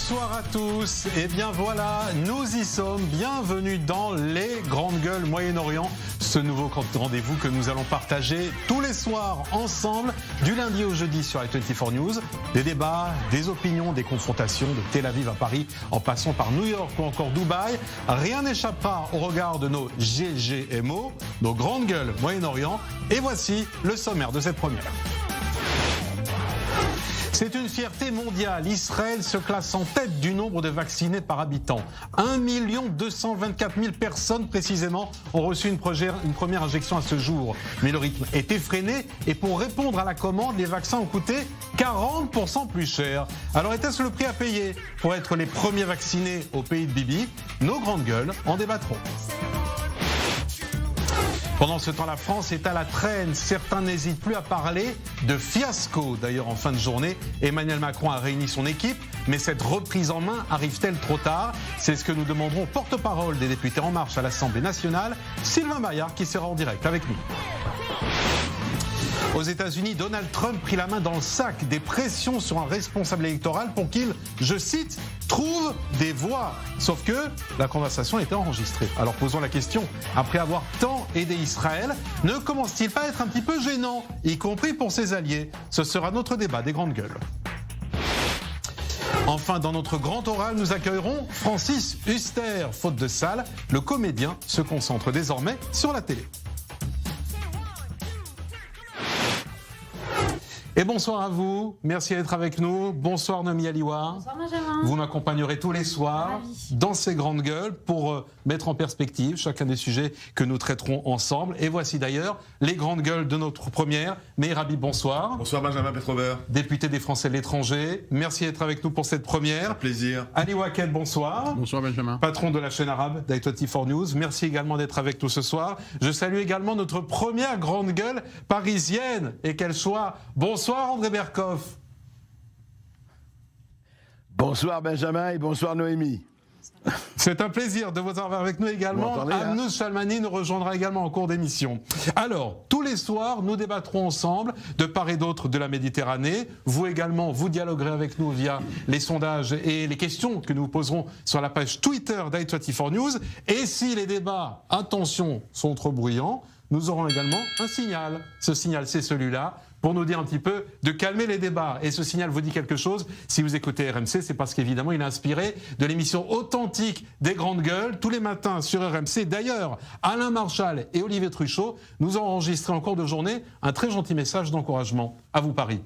Bonsoir à tous, et bien voilà, nous y sommes, bienvenue dans les Grandes Gueules Moyen-Orient, ce nouveau rendez-vous que nous allons partager tous les soirs ensemble, du lundi au jeudi sur i24 News, des débats, des opinions, des confrontations de Tel Aviv à Paris, en passant par New York ou encore Dubaï, rien n'échappera au regard de nos GGMO, nos Grandes Gueules Moyen-Orient, et voici le sommaire de cette première. C'est une fierté mondiale. Israël se classe en tête du nombre de vaccinés par habitant. 1 224 000 personnes précisément ont reçu une première injection à ce jour. Mais le rythme est effréné et pour répondre à la commande, les vaccins ont coûté 40% plus cher. Alors était-ce le prix à payer pour être les premiers vaccinés au pays de Bibi? Nos grandes gueules en débattront. Pendant ce temps, la France est à la traîne. Certains n'hésitent plus à parler de fiasco. D'ailleurs, en fin de journée, Emmanuel Macron a réuni son équipe. Mais cette reprise en main arrive-t-elle trop tard? C'est ce que nous demanderons au porte-parole des députés En Marche à l'Assemblée nationale, Sylvain Maillard, qui sera en direct avec nous. Aux États-Unis, Donald Trump prit la main dans le sac, des pressions sur un responsable électoral pour qu'il, je cite, trouve des voix. Sauf que la conversation était enregistrée. Alors posons la question, après avoir tant aidé Israël, ne commence-t-il pas à être un petit peu gênant, y compris pour ses alliés? Ce sera notre débat des grandes gueules. Enfin, dans notre grand oral, nous accueillerons Francis Huster. Faute de salle, le comédien se concentre désormais sur la télé. Et bonsoir à vous, merci d'être avec nous. Bonsoir Noémie Aliwa. Bonsoir Benjamin. Vous m'accompagnerez tous les soirs dans ces grandes gueules pour mettre en perspective chacun des sujets que nous traiterons ensemble. Et voici d'ailleurs les grandes gueules de notre première. Meir Habib, bonsoir. Bonsoir Benjamin Petrover. Député des Français de l'étranger, merci d'être avec nous pour cette première. Un plaisir. Ali Wakel, bonsoir. Bonsoir Benjamin. Patron de la chaîne arabe d'i24 News, merci également d'être avec nous ce soir. Je salue également notre première grande gueule parisienne, et qu'elle soit. Bonsoir André Berkoff. Bonsoir Benjamin et bonsoir Noémie. C'est un plaisir de vous avoir avec nous également. Amnouz Chalmani nous rejoindra également en cours d'émission. Alors, tous les soirs, nous débattrons ensemble de part et d'autre de la Méditerranée. Vous également, vous dialoguerez avec nous via les sondages et les questions que nous poserons sur la page Twitter d'i24 News. Et si les débats, attention, sont trop bruyants, nous aurons également un signal. Ce signal, c'est celui-là, pour nous dire un petit peu de calmer les débats. Et ce signal vous dit quelque chose. Si vous écoutez RMC, c'est parce qu'évidemment, il est inspiré de l'émission authentique des Grandes Gueules, tous les matins sur RMC. D'ailleurs, Alain Marchal et Olivier Truchot nous ont enregistré en cours de journée un très gentil message d'encouragement. À vous, Paris.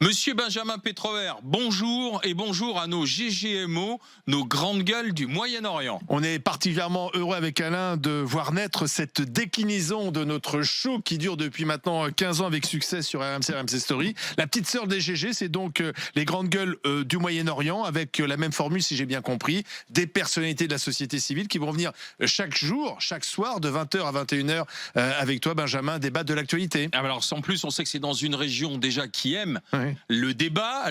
Monsieur Benjamin Petrover, bonjour et bonjour à nos GGMO, nos grandes gueules du Moyen-Orient. On est particulièrement heureux avec Alain de voir naître cette déclinaison de notre show qui dure depuis maintenant 15 ans avec succès sur RMC Story. La petite sœur des GG, c'est donc les grandes gueules du Moyen-Orient avec la même formule, si j'ai bien compris, des personnalités de la société civile qui vont venir chaque jour, chaque soir de 20h à 21h avec toi Benjamin, débattre de l'actualité. Alors sans plus, on sait que c'est dans une région déjà qui aime le débat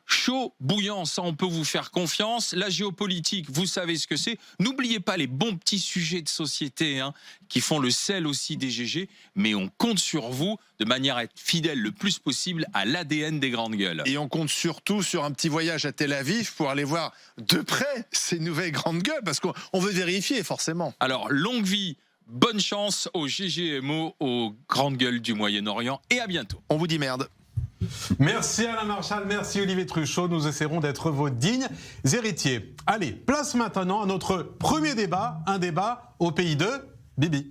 chaud, bouillant, ça on peut vous faire confiance. La géopolitique, vous savez ce que c'est. N'oubliez pas les bons petits sujets de société qui font le sel aussi des GG, mais on compte sur vous de manière à être fidèle le plus possible à l'ADN des grandes gueules. Et on compte surtout sur un petit voyage à Tel Aviv pour aller voir de près ces nouvelles grandes gueules, parce qu'on veut vérifier forcément. Alors, longue vie, bonne chance aux GGMO, aux grandes gueules du Moyen-Orient, et à bientôt. On vous dit merde. Merci Alain Marchal, merci Olivier Truchot, nous essaierons d'être vos dignes héritiers. Allez, place maintenant à notre premier débat, un débat au pays de Bibi.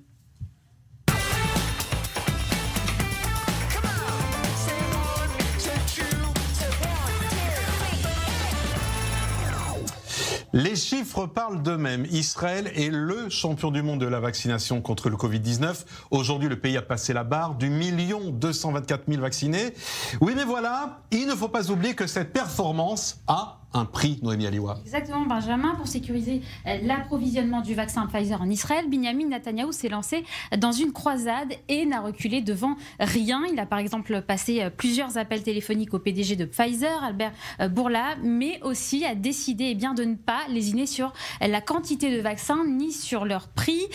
Les chiffres parlent d'eux-mêmes. Israël est le champion du monde de la vaccination contre le Covid-19. Aujourd'hui, le pays a passé la barre du 1 224 000 vaccinés. Oui, mais voilà, il ne faut pas oublier que cette performance a un prix, Noémie Aliwa. Exactement, Benjamin. Pour sécuriser l'approvisionnement du vaccin Pfizer en Israël, Benyamin Netanyahou s'est lancé dans une croisade et n'a reculé devant rien. Il a par exemple passé plusieurs appels téléphoniques au PDG de Pfizer, Albert Bourla, mais aussi a décidé de ne pas lésiner sur la quantité de vaccins ni sur leur prix.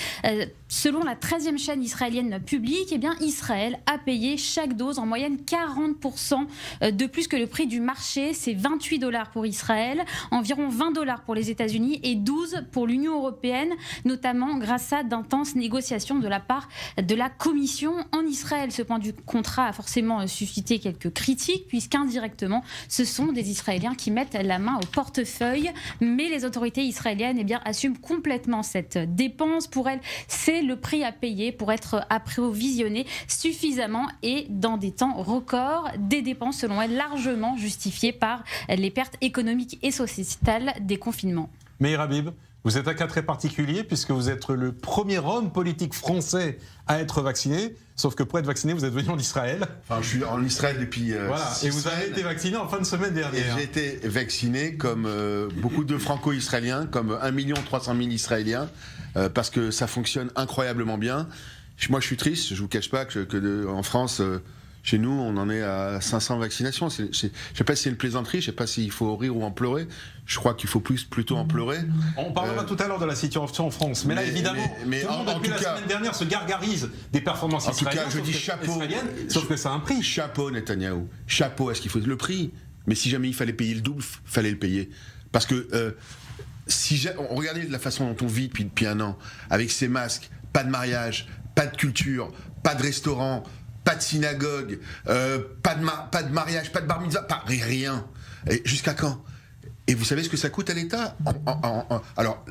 Selon la 13e chaîne israélienne publique, Israël a payé chaque dose en moyenne 40% de plus que le prix du marché. C'est $28 pour Israël, environ $20 pour les États-Unis et 12 pour l'Union européenne, notamment grâce à d'intenses négociations de la part de la Commission. En Israël, ce point du contrat a forcément suscité quelques critiques, puisqu'indirectement, ce sont des Israéliens qui mettent la main au portefeuille. Mais les autorités israéliennes assument complètement cette dépense. Pour elles, c'est le prix à payer pour être approvisionné suffisamment et dans des temps records. Des dépenses, selon elles, largement justifiées par les pertes économiques et sociétales des confinements. Meir Habib, vous êtes un cas très particulier puisque vous êtes le premier homme politique français à être vacciné. Sauf que pour être vacciné, vous êtes venu en Israël. Enfin, je suis en Israël depuis. Voilà. Et vous avez été vacciné en fin de semaine dernière. J'ai été vacciné comme beaucoup de Franco-Israéliens, comme 1 300 000 Israéliens, parce que ça fonctionne incroyablement bien. Moi, je suis triste. Je vous cache pas en France. Chez nous, on en est à 500 vaccinations. Je ne sais pas si c'est une plaisanterie, je ne sais pas s'il faut rire ou en pleurer. Je crois qu'il faut plutôt en pleurer. On parlera tout à l'heure de la situation en France. Mais là, évidemment, tout le monde, depuis la semaine dernière, se gargarise des performances israéliennes. En tout cas, je dis chapeau. Sauf que ça a un prix. Chapeau, Netanyahou. Chapeau, est-ce qu'il faut le prix? Mais si jamais il fallait payer le double, il fallait le payer. Parce que regardez la façon dont on vit depuis un an, avec ces masques, pas de mariage, pas de culture, pas de restaurant, pas de synagogue, pas de mariage, pas de bar mitzvah, rien. Et jusqu'à quand? Et vous savez ce que ça coûte à l'État? Alors,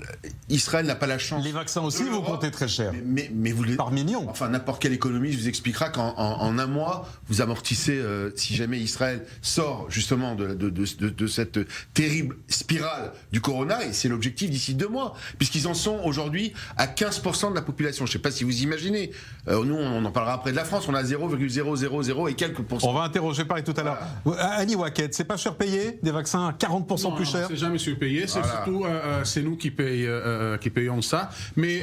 Israël n'a pas la chance. Les vaccins aussi vont coûter très cher. Mais vous par millions. Enfin, n'importe quel économiste vous expliquera qu'en un mois, vous amortissez, si jamais Israël sort justement de cette terrible spirale du corona, et c'est l'objectif d'ici 2 mois, puisqu'ils en sont aujourd'hui à 15% de la population. Je ne sais pas si vous imaginez. Nous, on en parlera après de la France. On a 0,000 et quelques pourcents. On va interroger pareil tout à l'heure. Annie Waquette, c'est pas cher payé des vaccins à 40% plus cher? C'est jamais surpayé, c'est surtout c'est nous qui payons ça. Mais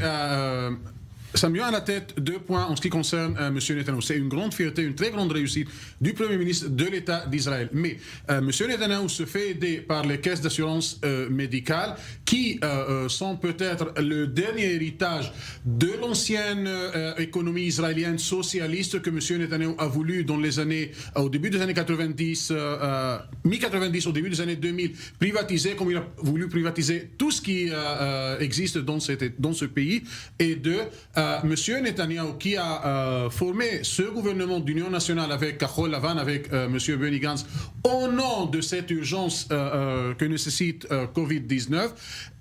ça me vient à la tête 2 points en ce qui concerne M. Netanyahou. C'est une grande fierté, une très grande réussite du Premier ministre de l'État d'Israël. Mais M. Netanyahou se fait aider par les caisses d'assurance médicale qui sont peut-être le dernier héritage de l'ancienne économie israélienne socialiste que M. Netanyahou a voulu au début des années 90, mi-90, au début des années 2000, privatiser, comme il a voulu privatiser tout ce qui existe dans ce pays. Et Monsieur Netanyahou, qui a formé ce gouvernement d'union nationale avec Kahol Lavan, avec Monsieur Benny Gantz, au nom de cette urgence que nécessite Covid-19,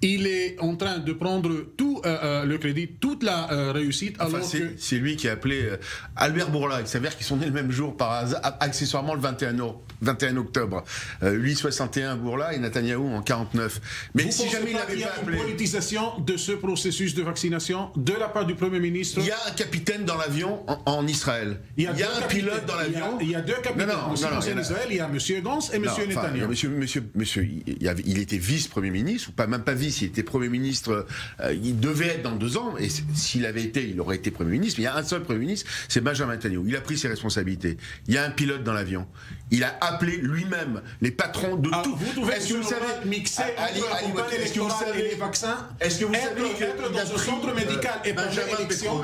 il est en train de prendre tout le crédit, toute la réussite. Enfin, c'est lui qui a appelé Albert Bourla. Il s'avère qu'ils sont nés le même jour, par hasard, accessoirement le 21 octobre. Lui 61 Bourla et Netanyahou en 49. Mais si jamais il n'avait pas appelé... Une politisation de ce processus de vaccination de la part du Premier ministre. Il y a un capitaine dans l'avion en Israël. Il y a un pilote dans l'avion. Il y a 2 capitaines en Israël. Il y a M. Gantz et M. Netanyahou. Monsieur, il était vice-premier ministre, ou même pas vice, il était Premier ministre. Il devait être dans 2 ans, et s'il avait été, il aurait été Premier ministre. Mais il y a un seul Premier ministre, c'est Benjamin Netanyahou. Il a pris ses responsabilités. Il y a un pilote dans l'avion. Il a appelé lui-même les patrons de tout. Vous trouvez que vous savez mixer entre les vaccins? Est-ce que vous savez qu'être dans un centre médical et pas élection?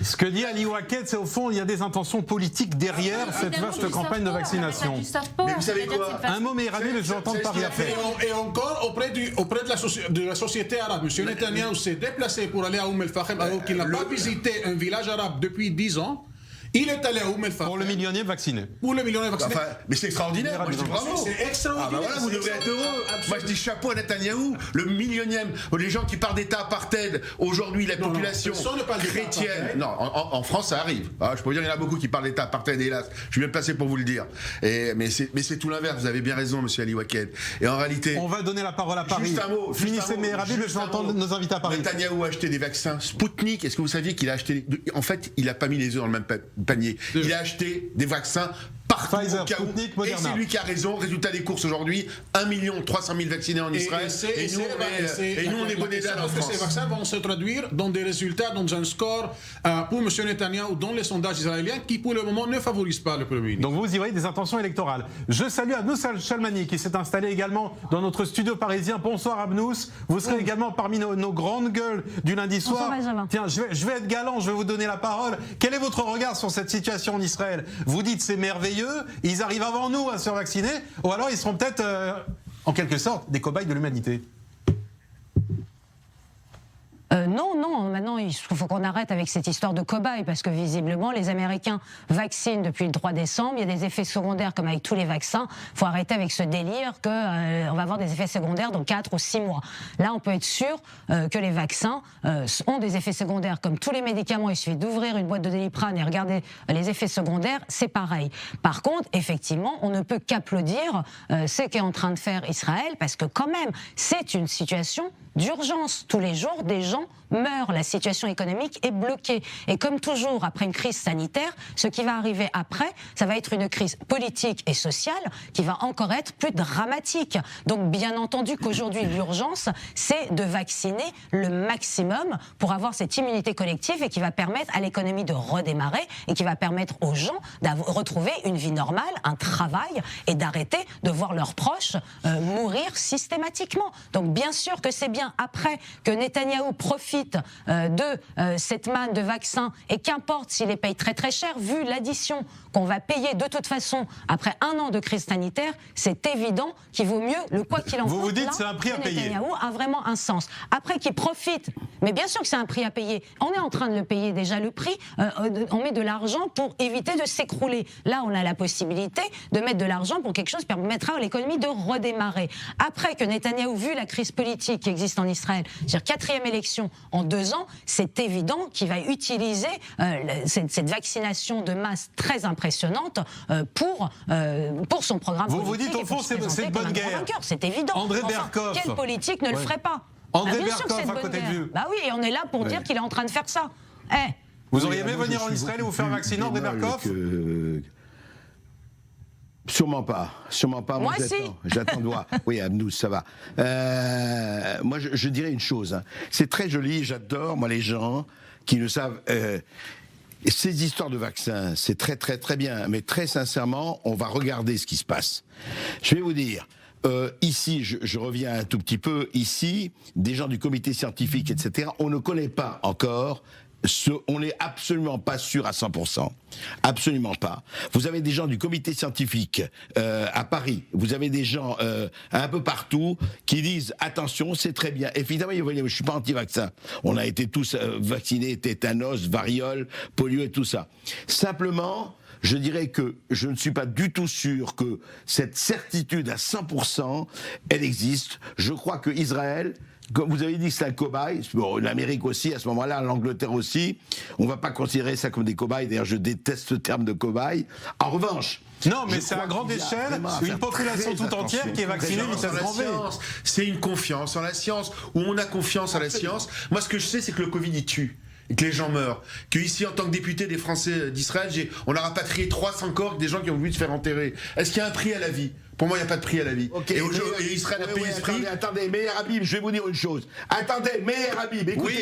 Ce que dit Ali Waquette, c'est au fond, il y a des intentions politiques derrière cette vaste campagne de vaccination. Mais vous savez quoi? Un mot, mais Rabi, je n'entends pas rien faire. Et encore, auprès de la société arabe, M. Netanyahou s'est déplacé pour aller à el-Fahem alors qu'il n'a pas visité un village arabe depuis 10 ans. Il est allé à el-Fahem. Pour le millionième vacciné. Pour le millionième vacciné. Enfin, mais c'est extraordinaire. Moi, je dis bravo. C'est extraordinaire. Voilà, vous devrez être heureux. Moi, je dis chapeau à Netanyahou, le millionième. Les gens qui parlent d'État apartheid, aujourd'hui, la population chrétienne. Non, en France, ça arrive. Je peux vous dire, il y en a beaucoup qui parlent d'État apartheid, hélas. Je suis bien placé pour vous le dire. Mais c'est tout l'inverse. Vous avez bien raison, monsieur Ali Waquette. Et en réalité. On va donner la parole à Paris. Juste un mot. Finissez, mais Rabi, je vais entendre nos invités à Paris. Netanyahou a acheté des vaccins Sputnik. Est-ce que vous saviez qu'il a acheté. En fait, il n'a pas mis les œufs dans le même panier. Il a acheté des vaccins partout Pfizer, au cas où. Sputnik, Et Moderna. c'est lui qui a raison. Résultat des courses aujourd'hui, 1 300 000 vaccinés en Israël. Et nous, on est bonnets d'âne en France. Ces vaccins vont se traduire dans des résultats, dans un score pour M. Netanyahou, dans les sondages israéliens, qui pour le moment ne favorisent pas le Premier ministre. Donc vous y voyez des intentions électorales. Je salue Abnous Chalmani qui s'est installé également dans notre studio parisien. Bonsoir Abnous. Vous serez également parmi nos grandes gueules du lundi soir. Bonsoir Benjamin. Tiens, je vais être galant, je vais vous donner la parole. Quel est votre regard sur cette situation en Israël? Vous dites c'est merveilleux, ils arrivent avant nous à se faire vacciner, ou alors ils seront peut-être en quelque sorte des cobayes de l'humanité? Non, maintenant il faut qu'on arrête avec cette histoire de cobaye parce que visiblement les Américains vaccinent depuis le 3 décembre, il y a des effets secondaires comme avec tous les vaccins, il faut arrêter avec ce délire qu'on va avoir des effets secondaires dans 4 ou 6 mois. Là on peut être sûr que les vaccins ont des effets secondaires comme tous les médicaments, il suffit d'ouvrir une boîte de Doliprane et regarder les effets secondaires, c'est pareil. Par contre, effectivement, on ne peut qu'applaudir ce qu'est en train de faire Israël parce que quand même, c'est une situation d'urgence. Tous les jours, des gens meurent. La situation économique est bloquée. Et comme toujours, après une crise sanitaire, ce qui va arriver après, ça va être une crise politique et sociale qui va encore être plus dramatique. Donc, bien entendu qu'aujourd'hui, l'urgence, c'est de vacciner le maximum pour avoir cette immunité collective et qui va permettre à l'économie de redémarrer et qui va permettre aux gens de retrouver une vie normale, un travail et d'arrêter de voir leurs proches mourir systématiquement. Donc, bien sûr que c'est bien après que Netanyahou profite de cette manne de vaccins et qu'importe s'il les paye très très cher, vu l'addition qu'on va payer de toute façon après un an de crise sanitaire, c'est évident qu'il vaut mieux le quoi qu'il en coûte. Vous dites que c'est un prix à payer. Netanyahou a vraiment un sens. Après qu'il profite, mais bien sûr que c'est un prix à payer. On est en train de le payer déjà le prix. On met de l'argent pour éviter de s'écrouler. Là, on a la possibilité de mettre de l'argent pour quelque chose qui permettra à l'économie de redémarrer. Après que Netanyahou, vu la crise politique qui existe en Israël, c'est-à-dire 4e élection en 2 ans, c'est évident qu'il va utiliser cette vaccination de masse très impressionnante pour son programme politique. Vous dites au fond c'est de bonne guerre. C'est évident. André Berkoff. Quel politique ne le ferait pas? André bien sûr que Berkoff c'est de à bonne côté de guerre. vous. Bah oui, et on est là pour dire qu'il est en train de faire ça. Vous auriez aimé venir en Israël et vous faire vacciner, André Berkoff? Sûrement pas. Moi si. J'attends de voir. Oui, Abnous, ça va. Moi, je dirais une chose. Hein. C'est très joli, j'adore, moi, les gens qui ne savent... ces histoires de vaccins, c'est très, très, très bien. Mais très sincèrement, on va regarder ce qui se passe. Je vais vous dire... ici, je reviens un tout petit peu, ici, des gens du comité scientifique, etc., on ne connaît pas encore... on n'est absolument pas sûr à 100%. Absolument pas. Vous avez des gens du comité scientifique à Paris, vous avez des gens un peu partout qui disent attention, c'est très bien. Évidemment, je suis pas anti-vaccin. On a été tous vaccinés, tétanos, variole, polio et tout ça. Simplement, je dirais que je ne suis pas du tout sûr que cette certitude à 100%, elle existe. Je crois que Israël, comme vous avez dit que c'est un cobaye, bon, l'Amérique aussi, à ce moment-là, l'Angleterre aussi, on ne va pas considérer ça comme des cobayes, d'ailleurs je déteste ce terme de cobaye. En revanche... Non, mais c'est à grande échelle, une population tout entière qui est vaccinée vitesse grand V. C'est une confiance en la science, où on a confiance en la science. Moi, ce que je sais, c'est que le Covid, il tue. Et que les gens meurent. Que ici, en tant que député des Français d'Israël, on a rapatrié 300 corps des gens qui ont voulu se faire enterrer. Est-ce qu'il y a un prix à la vie? Pour moi, il n'y a pas de prix à la vie. Okay, et Israël a payé ce prix. Attendez, Meir Habib, je vais vous dire une chose. Attendez, Meir Habib, écoutez,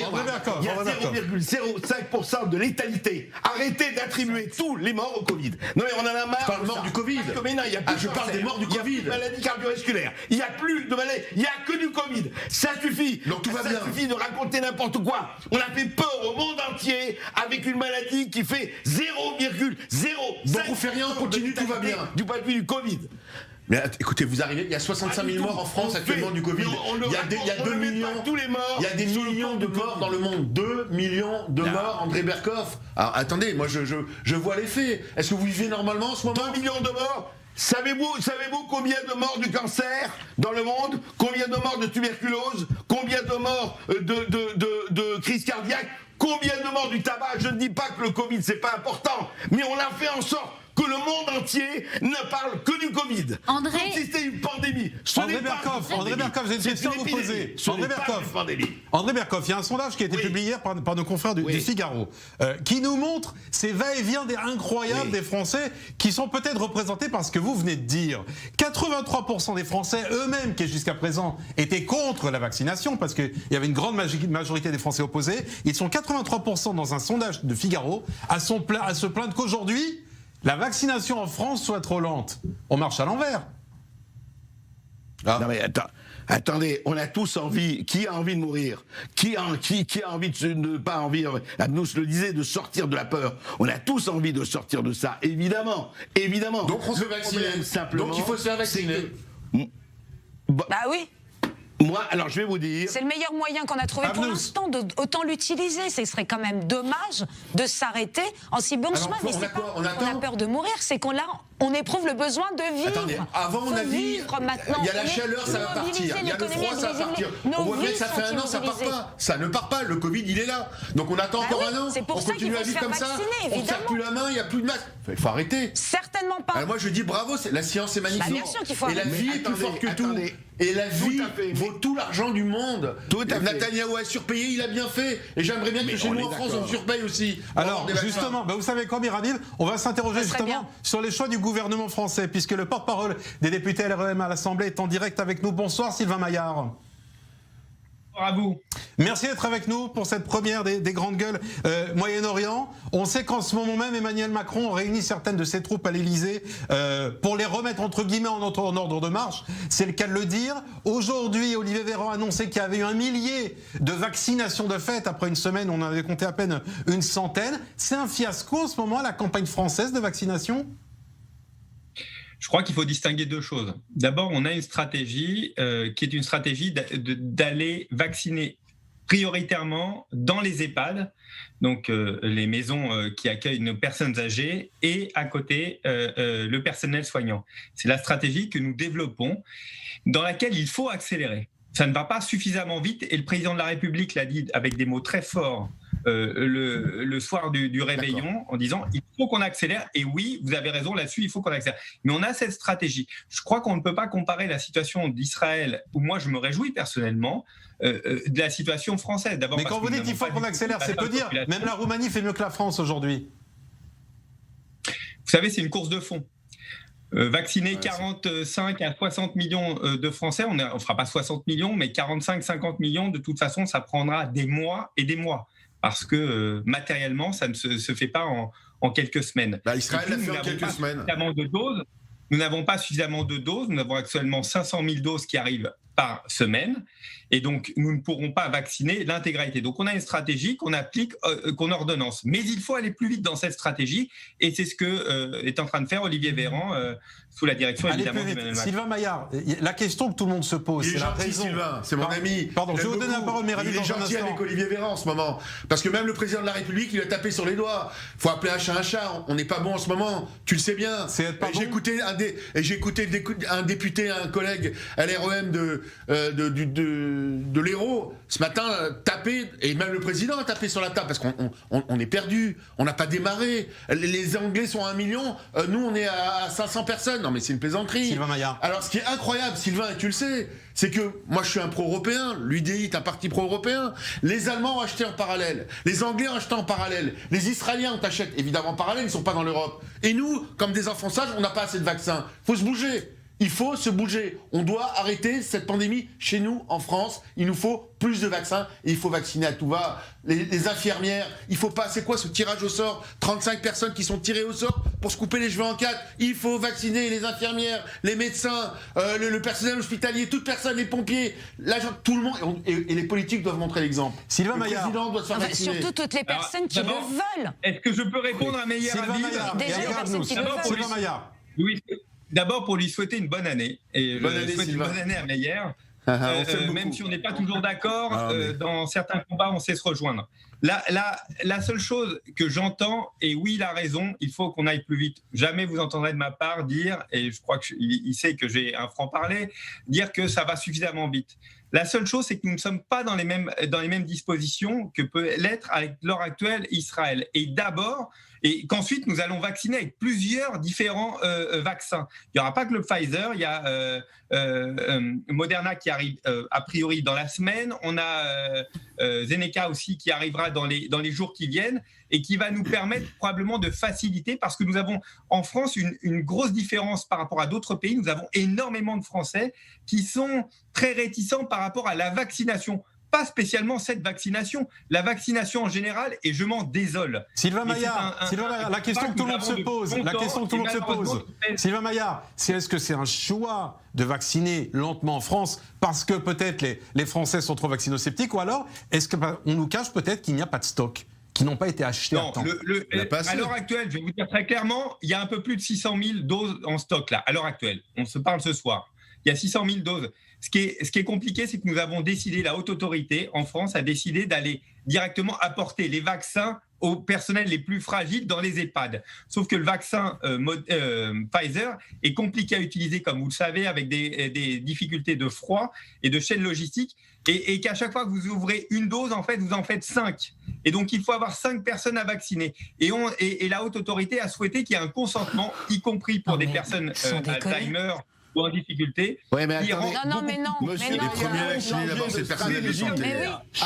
il y a 0,05% de létalité. Arrêtez d'attribuer tous les morts au Covid. Non, mais on en a marre. Je parle mort du Covid. Mais non, je parle des morts du Covid. Il y a plus de maladies cardiovasculaires. Il n'y a plus de maladies. Il n'y a que du Covid. Ça suffit. Donc tout va bien. Ça suffit de raconter n'importe quoi. On a fait peur au monde entier avec une maladie qui fait 0,05%. Donc on fait rien, on continue, tout va bien. Du point de vue du Covid. Mais écoutez, vous arrivez, il y a 65 000 morts en France actuellement du Covid. Il y a 2 millions. Tous les morts. Il y a des millions de morts dans le monde. 2 millions de morts, André Berkoff. Alors attendez, moi je vois les faits. Est-ce que vous vivez normalement en ce moment? 2 millions de morts. Savez-vous combien de morts du cancer dans le monde? Combien de morts de tuberculose? Combien de morts de crise cardiaque? Combien de morts du tabac? Je ne dis pas que le Covid c'est pas important, mais on a fait en sorte que le monde entier ne parle que du Covid. Covid. André- Comme si c'était une pandémie. André Berkoff, j'ai une question à vous poser. André Berkoff, il y a un sondage qui a été publié hier par nos confrères du Figaro, qui nous montre ces va-et-vient incroyables des Français qui sont peut-être représentés par ce que vous venez de dire. 83% des Français eux-mêmes, qui jusqu'à présent étaient contre la vaccination, parce qu'il y avait une grande majorité des Français opposés, ils sont 83% dans un sondage de Figaro à se plaindre qu'aujourd'hui, la vaccination en France soit trop lente. On marche à l'envers. Non mais attendez, on a tous envie. Qui a envie de mourir? Qui a envie de ne pas envie? Nous le disait, de sortir de la peur. On a tous envie de sortir de ça, évidemment. Donc on se fait vacciner. Simplement, donc il faut se faire vacciner. Bah oui. Moi, alors je vais vous dire. C'est le meilleur moyen qu'on a trouvé pour l'instant, autant l'utiliser. Ce serait quand même dommage de s'arrêter en si bon chemin. Mais c'est pas qu'on a peur de mourir, c'est qu'on éprouve le besoin de vivre. Attendez, avant on a dit, il y a la chaleur, ça va partir. Il y a le froid, ça va partir. On voit bien que ça fait un an, ça part pas. Ça ne part pas. Le Covid, il est là. Donc on attend encore un an. On continue à vivre comme ça. On ne serre plus la main, il n'y a plus de masque. Il faut arrêter. Certainement pas. Alors moi je dis bravo, la science est magnifique. Bien sûr qu'il faut et la vie est plus forte que tout. Et la vie vaut tout l'argent du monde. Netanyahou a surpayé, il a bien fait. Et j'aimerais bien que chez nous en France, on surpaye aussi. Alors, justement, vous savez quoi, Mirabile, on va s'interroger justement sur les choix du gouvernement français, puisque le porte-parole des députés LREM à l'Assemblée est en direct avec nous. Bonsoir, Sylvain Maillard. À vous. Merci d'être avec nous pour cette première des grandes gueules Moyen-Orient. On sait qu'en ce moment même, Emmanuel Macron réunit certaines de ses troupes à l'Elysée pour les remettre entre guillemets en ordre de marche. C'est le cas de le dire. Aujourd'hui, Olivier Véran a annoncé qu'il y avait eu 1 millier de vaccinations de fait. Après une semaine, on en avait compté à peine une centaine. C'est un fiasco en ce moment, la campagne française de vaccination? Je crois qu'il faut distinguer deux choses. D'abord, on a une stratégie qui est une stratégie d'aller vacciner prioritairement dans les EHPAD, donc les maisons qui accueillent nos personnes âgées, et à côté le personnel soignant. C'est la stratégie que nous développons, dans laquelle il faut accélérer. Ça ne va pas suffisamment vite, et le président de la République l'a dit avec des mots très forts le soir du réveillon, en disant il faut qu'on accélère. Et oui, vous avez raison là-dessus, il faut qu'on accélère. Mais on a cette stratégie. Je crois qu'on ne peut pas comparer la situation d'Israël, où moi je me réjouis personnellement, de la situation française. D'abord, mais quand vous dites il faut qu'on accélère, c'est peu dire. Même la Roumanie fait mieux que la France aujourd'hui. Vous savez, c'est une course de fond. Vacciner 45 à 60 millions de Français, on ne fera pas 60 millions, mais 45-50 millions, de toute façon, ça prendra des mois et des mois. Parce que matériellement, ça ne se fait pas en quelques semaines. Israël l'a fait en quelques semaines. Nous n'avons pas suffisamment de doses. Nous avons actuellement 500 000 doses qui arrivent par semaine. Et donc, nous ne pourrons pas vacciner l'intégralité. Donc, on a une stratégie qu'on applique, qu'on ordonnance. Mais il faut aller plus vite dans cette stratégie. Et c'est ce que est en train de faire Olivier Véran, sous la direction, évidemment, d'Emmanuel Macron. Sylvain Maillard, la question que tout le monde se pose, c'est la raison. Sylvain, c'est mon ami. Pardon, je vais vous donner la parole, mais il est gentil avec Olivier Véran en ce moment. Parce que même le président de la République, il a tapé sur les doigts. Il faut appeler un chat un chat. On n'est pas bon en ce moment. Tu le sais bien. J'ai écouté un député, un collègue à l'REM de l'Hérault, ce matin, taper, et même le président a tapé sur la table, parce qu'on est perdu, on n'a pas démarré. Les Anglais sont à 1 million, nous on est à 500 personnes. Non mais c'est une plaisanterie. Sylvain Maillard. Alors ce qui est incroyable, Sylvain, et tu le sais, c'est que moi je suis un pro-européen, l'UDI est un parti pro-européen, les Allemands ont acheté en parallèle, les Anglais ont acheté en parallèle, les Israéliens ont acheté évidemment en parallèle, ils ne sont pas dans l'Europe. Et nous, comme des enfants sages, on n'a pas assez de vaccins. Il faut se bouger. Il faut se bouger. On doit arrêter cette pandémie chez nous, en France. Il nous faut plus de vaccins et il faut vacciner à tout va. Les infirmières, il faut pas... C'est quoi ce tirage au sort? 35 personnes qui sont tirées au sort pour se couper les cheveux en 4. Il faut vacciner les infirmières, les médecins, le personnel hospitalier, toute personne, les pompiers, l'agent, tout le monde. Et les politiques doivent montrer l'exemple. Sylvain Maillard. Le président doit se faire vacciner. Surtout toutes les personnes qui le veulent. Est-ce que je peux répondre à Meyer Sylvain Maillard, déjà les personnes qui le veulent. Sylvain Maillard. Oui. D'abord, pour lui souhaiter une bonne année. Et bonne année, une bonne année à Meyer. Même si on n'est pas toujours d'accord, dans certains combats, on sait se rejoindre. La seule chose que j'entends, et oui, il a raison, il faut qu'on aille plus vite. Jamais vous entendrez de ma part dire, et je crois qu'il sait que j'ai un franc-parler, dire que ça va suffisamment vite. La seule chose, c'est que nous ne sommes pas dans les mêmes dispositions que peut l'être à l'heure actuelle Israël. Et d'abord, et qu'ensuite nous allons vacciner avec plusieurs différents vaccins. Il n'y aura pas que le Pfizer, il y a Moderna qui arrive a priori dans la semaine, on a Zeneca aussi qui arrivera dans les jours qui viennent et qui va nous permettre probablement de faciliter, parce que nous avons en France une grosse différence par rapport à d'autres pays. Nous avons énormément de Français qui sont très réticents par rapport à la vaccination. Pas spécialement cette vaccination, la vaccination en général, et je m'en désole. Sylvain Maillard, la question que tout le monde se pose, Sylvain Maillard, est-ce que c'est un choix de vacciner lentement en France parce que peut-être les Français sont trop vaccino-sceptiques, ou alors est-ce qu'on nous cache peut-être qu'il n'y a pas de stock, qui n'ont pas été achetés à temps? À l'heure actuelle, je vais vous dire très clairement, il y a un peu plus de 600 000 doses en stock là, à l'heure actuelle. On se parle ce soir. Il y a 600 000 doses. Ce qui est compliqué, c'est que nous avons décidé, la haute autorité en France a décidé d'aller directement apporter les vaccins aux personnels les plus fragiles dans les EHPAD. Sauf que le vaccin Pfizer est compliqué à utiliser, comme vous le savez, avec des difficultés de froid et de chaîne logistique, et qu'à chaque fois que vous ouvrez une dose, en fait, vous en faites 5. Et donc, il faut avoir 5 personnes à vacciner. Et la haute autorité a souhaité qu'il y ait un consentement, y compris pour des personnes Alzheimer ou en difficulté. Ouais, mais attendez. Non. Monsieur, les premiers vaccinés d'abord, c'est le personnel de santé.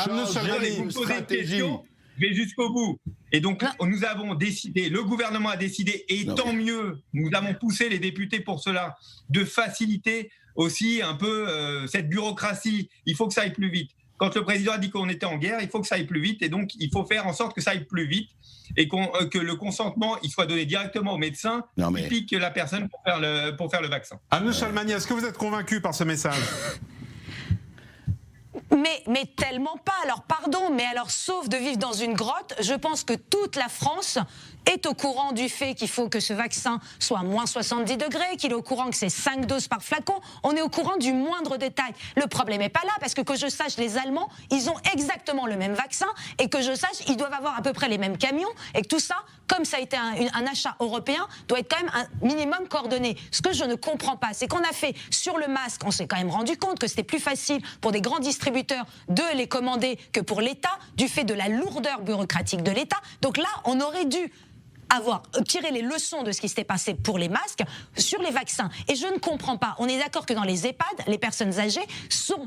Vous me posez une question, je vais jusqu'au bout. Et donc, nous avons décidé, le gouvernement a décidé, et tant mieux, nous avons poussé les députés pour cela, de faciliter aussi un peu cette bureaucratie. Il faut que ça aille plus vite. Quand le président a dit qu'on était en guerre, il faut que ça aille plus vite, et donc il faut faire en sorte que ça aille plus vite et que le consentement il soit donné directement au médecin qui pique la personne pour faire le vaccin. Anoush Salmani, est-ce que vous êtes convaincu par ce message ? Mais tellement pas. Alors pardon, mais alors sauf de vivre dans une grotte, je pense que toute la France est au courant du fait qu'il faut que ce vaccin soit à moins 70 degrés, qu'il est au courant que c'est 5 doses par flacon. On est au courant du moindre détail. Le problème n'est pas là, parce que je sache, les Allemands, ils ont exactement le même vaccin, et que je sache, ils doivent avoir à peu près les mêmes camions, et que tout ça, comme ça a été un achat européen, doit être quand même un minimum coordonné. Ce que je ne comprends pas, c'est qu'on a fait sur le masque, on s'est quand même rendu compte que c'était plus facile pour des grands distributeurs de les commander que pour l'État, du fait de la lourdeur bureaucratique de l'État. Donc là, on aurait dû avoir tiré les leçons de ce qui s'était passé pour les masques sur les vaccins. Et je ne comprends pas. On est d'accord que dans les EHPAD, les personnes âgées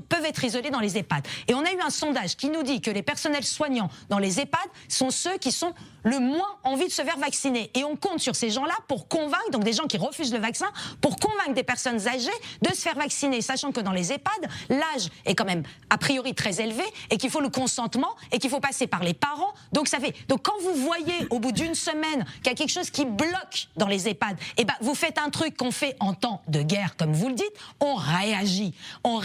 peuvent être isolées dans les EHPAD. Et on a eu un sondage qui nous dit que les personnels soignants dans les EHPAD sont ceux qui sont le moins envie de se faire vacciner. Et on compte sur ces gens-là pour convaincre, donc des gens qui refusent le vaccin, pour convaincre des personnes âgées de se faire vacciner, sachant que dans les EHPAD, l'âge est quand même a priori très élevé, et qu'il faut le consentement, et qu'il faut passer par les parents. Donc quand vous voyez au bout d'une semaine qu'il y a quelque chose qui bloque dans les EHPAD, et vous faites un truc qu'on fait en temps de guerre, comme vous le dites, on réagit, on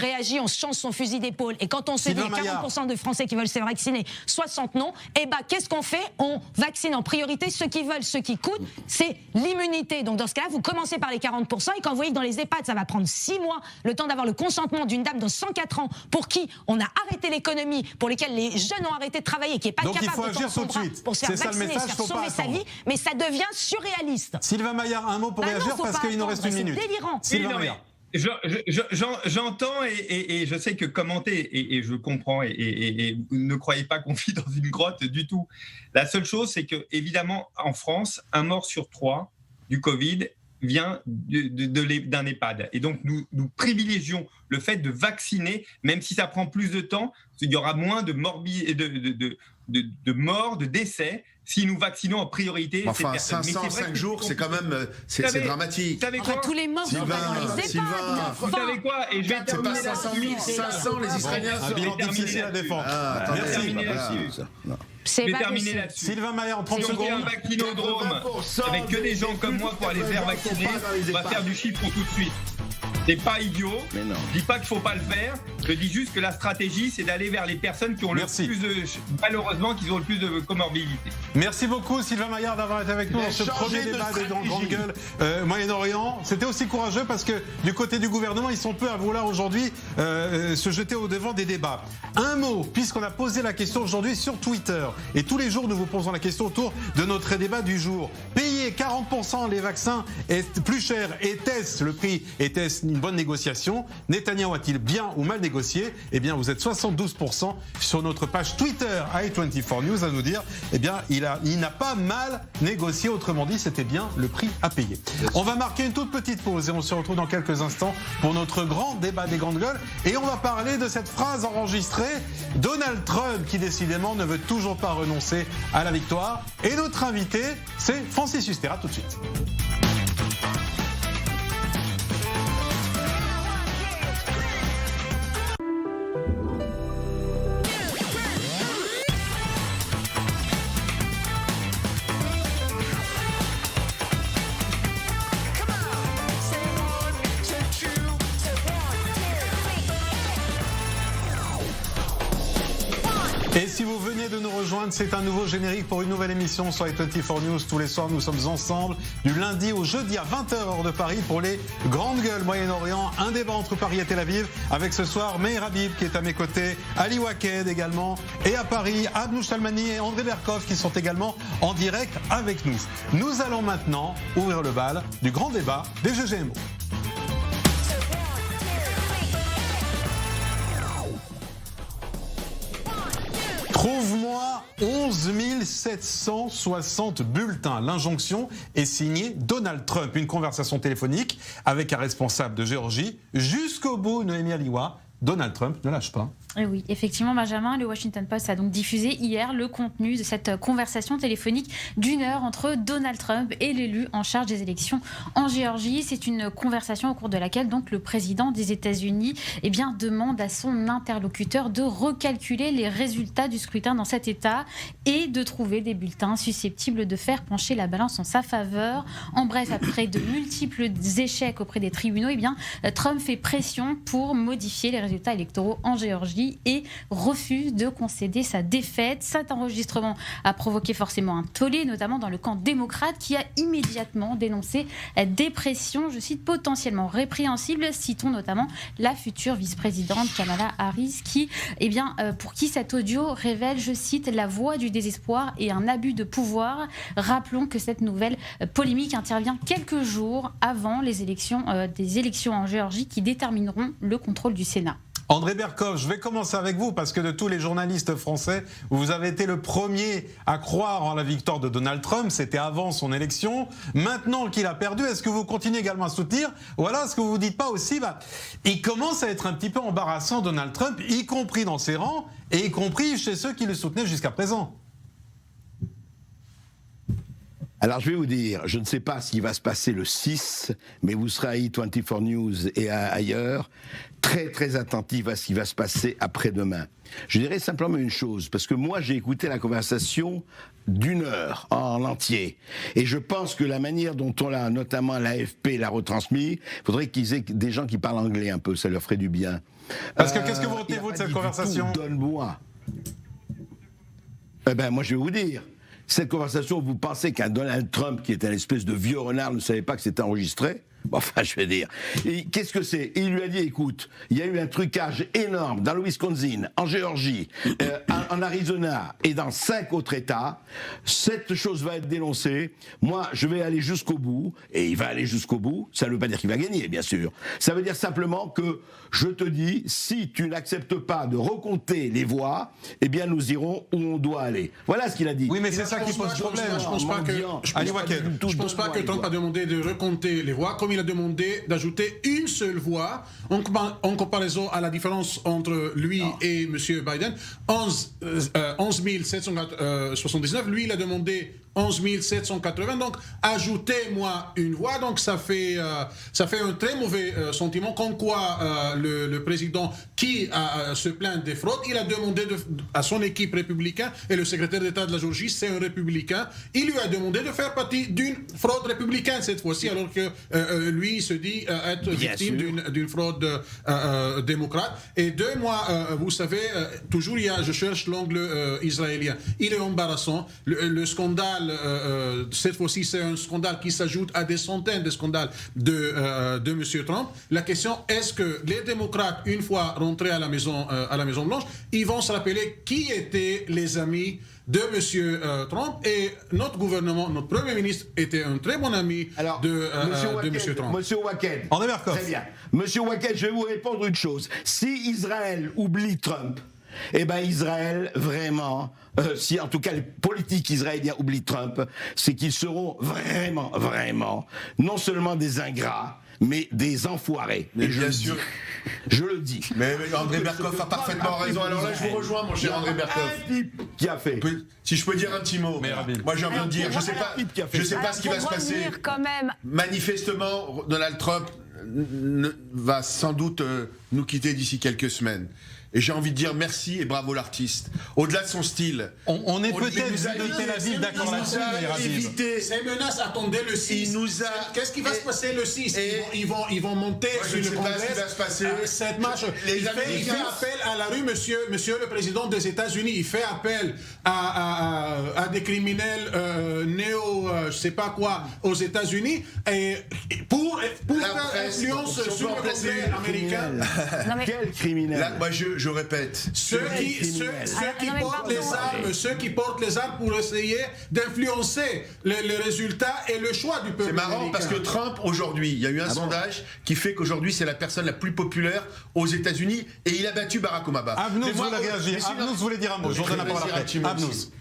change son fusil d'épaule. Et quand on se dit 40% de Français qui veulent se faire vacciner, 60 non, qu'est-ce qu'on fait? On vaccine en priorité ceux qui veulent, ceux qui coûtent, c'est l'immunité. Donc dans ce cas-là, vous commencez par les 40%, et quand vous voyez que dans les EHPAD, ça va prendre 6 mois, le temps d'avoir le consentement d'une dame de 104 ans, pour qui on a arrêté l'économie, pour lesquels les jeunes ont arrêté de travailler, qui n'est pas capable de tendre son bras pour se faire vacciner, se faire sauver sa vie, mais ça devient surréaliste. Sylvain Maillard, un mot pour réagir, parce qu'il nous reste une minute. C'est délirant. Sylvain Maillard. J'entends et je sais que commenter, et je comprends, et ne croyez pas qu'on vit dans une grotte du tout. La seule chose, c'est que, évidemment, en France, 1 mort sur 3 du Covid vient d'un EHPAD. Et donc, nous privilégions le fait de vacciner, même si ça prend plus de temps, il y aura moins de morts, de décès, si nous vaccinons en priorité ces personnes. 505 jours, c'est quand même c'est dramatique. Vous savez quoi, tous les morts sont pas dans les EHPAD. Vous savez quoi, et je vais c'est pas terminer 500 000, 500 les Israéliens Un bilan difficile à défendre. Je vais terminer là-dessus. Sylvain Maillard, en 30 si on secondes. fait un vaccinodrome avec que des gens comme moi pour aller faire vacciner, on va faire du chiffre tout de suite. C'est pas idiot. Je dis pas qu'il faut pas le faire. Je dis juste que la stratégie, c'est d'aller vers les personnes qui ont le plus malheureusement, qui ont le plus de comorbidité. Merci beaucoup Sylvain Maillard d'avoir été avec nous dans ce premier débat de Grande Gueule Moyen-Orient. C'était aussi courageux parce que du côté du gouvernement, ils sont peu à vouloir aujourd'hui se jeter au devant des débats. Un mot, puisqu'on a posé la question aujourd'hui sur Twitter, et tous les jours nous vous posons la question autour de notre débat du jour. Payer 40% les vaccins est plus cher. Était-ce le prix? Était-ce une bonne négociation. Netanyahou a-t-il bien ou mal négocié? Eh bien, vous êtes 72% sur notre page Twitter i24 News à nous dire, eh bien, il n'a pas mal négocié. Autrement dit, c'était bien le prix à payer. On va marquer une toute petite pause et on se retrouve dans quelques instants pour notre grand débat des grandes gueules. Et on va parler de cette phrase enregistrée, Donald Trump qui décidément ne veut toujours pas renoncer à la victoire. Et notre invité, c'est Francis Huster. À tout de suite. Et si vous venez de nous rejoindre, c'est un nouveau générique pour une nouvelle émission sur i24 News. Tous les soirs, nous sommes ensemble du lundi au jeudi à 20h heure de Paris pour les grandes gueules Moyen-Orient. Un débat entre Paris et Tel Aviv avec ce soir Meir Habib qui est à mes côtés, Ali Waked également, et à Paris, Abnouch Salmani et André Berkov qui sont également en direct avec nous. Nous allons maintenant ouvrir le bal du grand débat des GGMO. Trouve-moi 11 760 bulletins. L'injonction est signée Donald Trump. Une conversation téléphonique avec un responsable de Géorgie. Jusqu'au bout, Noémie Aliwa, Donald Trump ne lâche pas. Et oui, effectivement, Benjamin, le Washington Post a donc diffusé hier le contenu de cette conversation téléphonique d'1 heure entre Donald Trump et l'élu en charge des élections en Géorgie. C'est une conversation au cours de laquelle donc le président des États-Unis demande à son interlocuteur de recalculer les résultats du scrutin dans cet État et de trouver des bulletins susceptibles de faire pencher la balance en sa faveur. En bref, après de multiples échecs auprès des tribunaux, Trump fait pression pour modifier les résultats électoraux en Géorgie et refuse de concéder sa défaite. Cet enregistrement a provoqué forcément un tollé, notamment dans le camp démocrate qui a immédiatement dénoncé des pressions, je cite, potentiellement répréhensibles. Citons notamment la future vice-présidente Kamala Harris qui, pour qui cet audio révèle, je cite, la voix du désespoir et un abus de pouvoir. Rappelons que cette nouvelle polémique intervient quelques jours avant des élections en Géorgie qui détermineront le contrôle du Sénat. André Berkov, je vais commencer avec vous parce que de tous les journalistes français, vous avez été le premier à croire en la victoire de Donald Trump. C'était avant son élection. Maintenant qu'il a perdu, est-ce que vous continuez également à soutenir? Ou alors est-ce que vous vous dites pas aussi, il commence à être un petit peu embarrassant Donald Trump, y compris dans ses rangs et y compris chez ceux qui le soutenaient jusqu'à présent? Alors je vais vous dire, je ne sais pas ce qui va se passer le 6, mais vous serez à i24 News et ailleurs très très attentifs à ce qui va se passer après-demain. Je dirais simplement une chose, parce que moi j'ai écouté la conversation d'1 heure en entier, et je pense que la manière dont on l'a, notamment l'AFP l'a retransmis, il faudrait qu'ils aient des gens qui parlent anglais un peu, ça leur ferait du bien. Parce que qu'est-ce que vous retenez-vous de cette conversation? Donne-moi. Moi je vais vous dire. Cette conversation, vous pensez qu'un Donald Trump, qui est un espèce de vieux renard, ne savait pas que c'était enregistré? Enfin, je vais dire. Qu'est-ce que c'est? Il lui a dit, écoute, il y a eu un trucage énorme dans le Wisconsin, en Géorgie, en Arizona et dans 5 autres États. Cette chose va être dénoncée. Moi, je vais aller jusqu'au bout, et il va aller jusqu'au bout. Ça ne veut pas dire qu'il va gagner, bien sûr. Ça veut dire simplement que, je te dis, si tu n'acceptes pas de recompter les voix, eh bien, nous irons où on doit aller. Voilà ce qu'il a dit. Oui, mais c'est ça qui pose problème. Je ne pense pas que Trump a demandé de recompter les voix, comme il a demandé d'ajouter une seule voix en comparaison à la différence entre lui et M. Biden. 11 779, lui il a demandé 11 780, donc ajoutez-moi une voix, donc ça fait un très mauvais sentiment, comme quoi le président qui se plaint des fraudes, il a demandé à son équipe républicaine, et le secrétaire d'État de la Géorgie, c'est un républicain, il lui a demandé de faire partie d'une fraude républicaine cette fois-ci, alors que lui se dit être victime d'une fraude démocrate. Et 2 mois, vous savez, toujours je cherche l'angle israélien. Il est embarrassant. Le scandale scandale, cette fois-ci, c'est un scandale qui s'ajoute à des centaines de scandales de M. Trump. La question, est-ce que les démocrates, une fois rentrés à la Maison Blanche, ils vont se rappeler qui étaient les amis de M. Trump, et notre gouvernement, notre Premier ministre était un très bon ami de M. Trump. Monsieur Wacked, André Berkoff. très bien. Monsieur Wacked, je vais vous répondre une chose. Si Israël oublie Trump, eh bien Israël, vraiment, si en tout cas les politiques israéliens oublient Trump, c'est qu'ils seront vraiment, vraiment, non seulement des ingrats, mais des enfoirés. Mais et bien sûr. Je le dis. Mais André Berkoff a parfaitement raison. Alors là, je vous rejoins, mon cher André Berkoff. Un type qui a fait. Si je peux dire un petit mot, moi j'ai envie de dire, je sais pas ce qui va se passer. Quand même. Manifestement, Donald Trump va sans doute nous quitter d'ici quelques semaines. Et j'ai envie de dire merci et bravo l'artiste. Au-delà de son style. On est peut-être de Tel Aviv d'accord là-dessus, mais Rabib. Ces menaces attendaient le 6. Qu'est-ce qui va se passer le 6? Ils vont monter sur le Congrès. Ce qui va se passer. Cette marche. Il fait appel à la rue, monsieur le président des États-Unis. Il fait appel à des criminels je sais pas quoi, aux États-Unis, et pour faire influence sur le Congrès américain. Quel criminel? Là, moi, je répète. Ceux qui portent les armes pour essayer d'influencer les résultats et le choix du peuple américain. C'est marrant parce que Trump, aujourd'hui, il y a eu un sondage qui fait qu'aujourd'hui, c'est la personne la plus populaire aux États-Unis, et il a battu Barack Obama. Abnous voulait réagir. Abnous voulait dire un mot. Je vous donne la parole après. Abnous.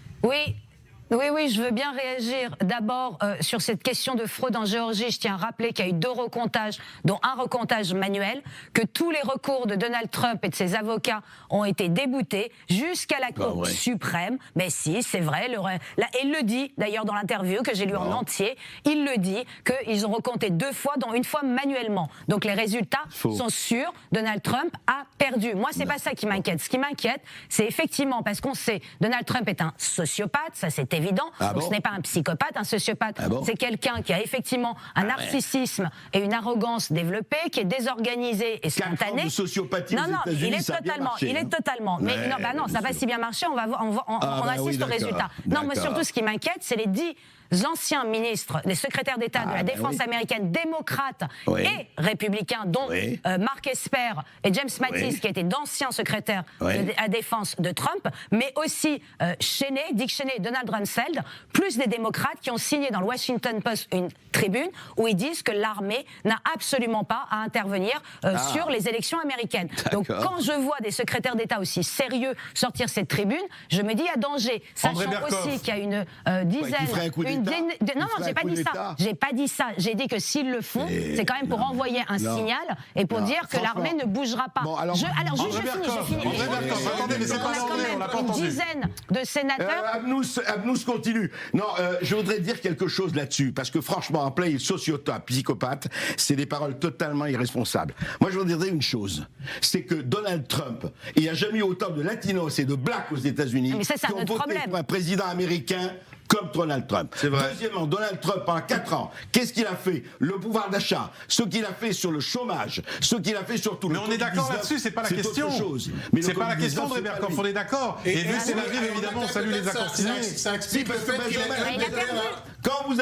Oui, je veux bien réagir. D'abord, sur cette question de fraude en Géorgie, je tiens à rappeler qu'il y a eu 2 recomptages, dont un recomptage manuel, que tous les recours de Donald Trump et de ses avocats ont été déboutés jusqu'à la Cour suprême. Mais si, c'est vrai. Il le dit, d'ailleurs, dans l'interview que j'ai lu en entier, il le dit qu'ils ont recompté 2 fois, dont une fois manuellement. Donc les résultats sont sûrs. Donald Trump a perdu. Moi, c'est pas ça qui m'inquiète. Ce qui m'inquiète, c'est effectivement parce qu'on sait, Donald Trump est un sociopathe, ça c'est évident. Ce n'est pas un psychopathe, un sociopathe. C'est quelqu'un qui a effectivement un narcissisme et une arrogance développée, qui est désorganisé et spontané. De sociopathie aux États-Unis, il est ça a bien totalement. marché, il est totalement. Mais non, ça va si bien marcher. On assiste au résultat. Non, mais surtout, ce qui m'inquiète, c'est les 10 anciens ministres, les secrétaires d'État de la défense américaine, démocrates et républicains, dont Mark Esper et James Mattis, qui étaient d'anciens secrétaires de la défense de Trump, mais aussi Dick Cheney et Donald Rumsfeld, plus des démocrates qui ont signé dans le Washington Post une tribune où ils disent que l'armée n'a absolument pas à intervenir sur les élections américaines. Donc quand je vois des secrétaires d'État aussi sérieux sortir cette tribune, je me dis il y a danger. Sachant aussi qu'il y a une dizaine... Non, j'ai pas dit ça. J'ai pas dit ça. J'ai dit que s'ils le font, c'est quand même pour envoyer un signal et pour dire que l'armée ne bougera pas. Alors juste, je finis. Attendez, mais c'est pas on a quand même une dizaine de sénateurs. Abnous continue. Non, je voudrais dire quelque chose là-dessus, parce que franchement, en plein sociopathe, psychopathe, c'est des paroles totalement irresponsables. Moi, je voudrais dire une chose, c'est que Donald Trump, il n'y a jamais eu autant de latinos et de blacks aux États-Unis qui ont voté pour un président américain comme Donald Trump. Deuxièmement, Donald Trump, en 4 ans, qu'est-ce qu'il a fait? Le pouvoir d'achat, ce qu'il a fait sur le chômage, ce qu'il a fait sur tout le... Mais on est d'accord là-dessus, c'est pas la question. C'est pas la question, André Berkoff, on est d'accord. Et vu c'est la vie, évidemment, on salue les accords signés. Ça explique le fait qu'il Quand vous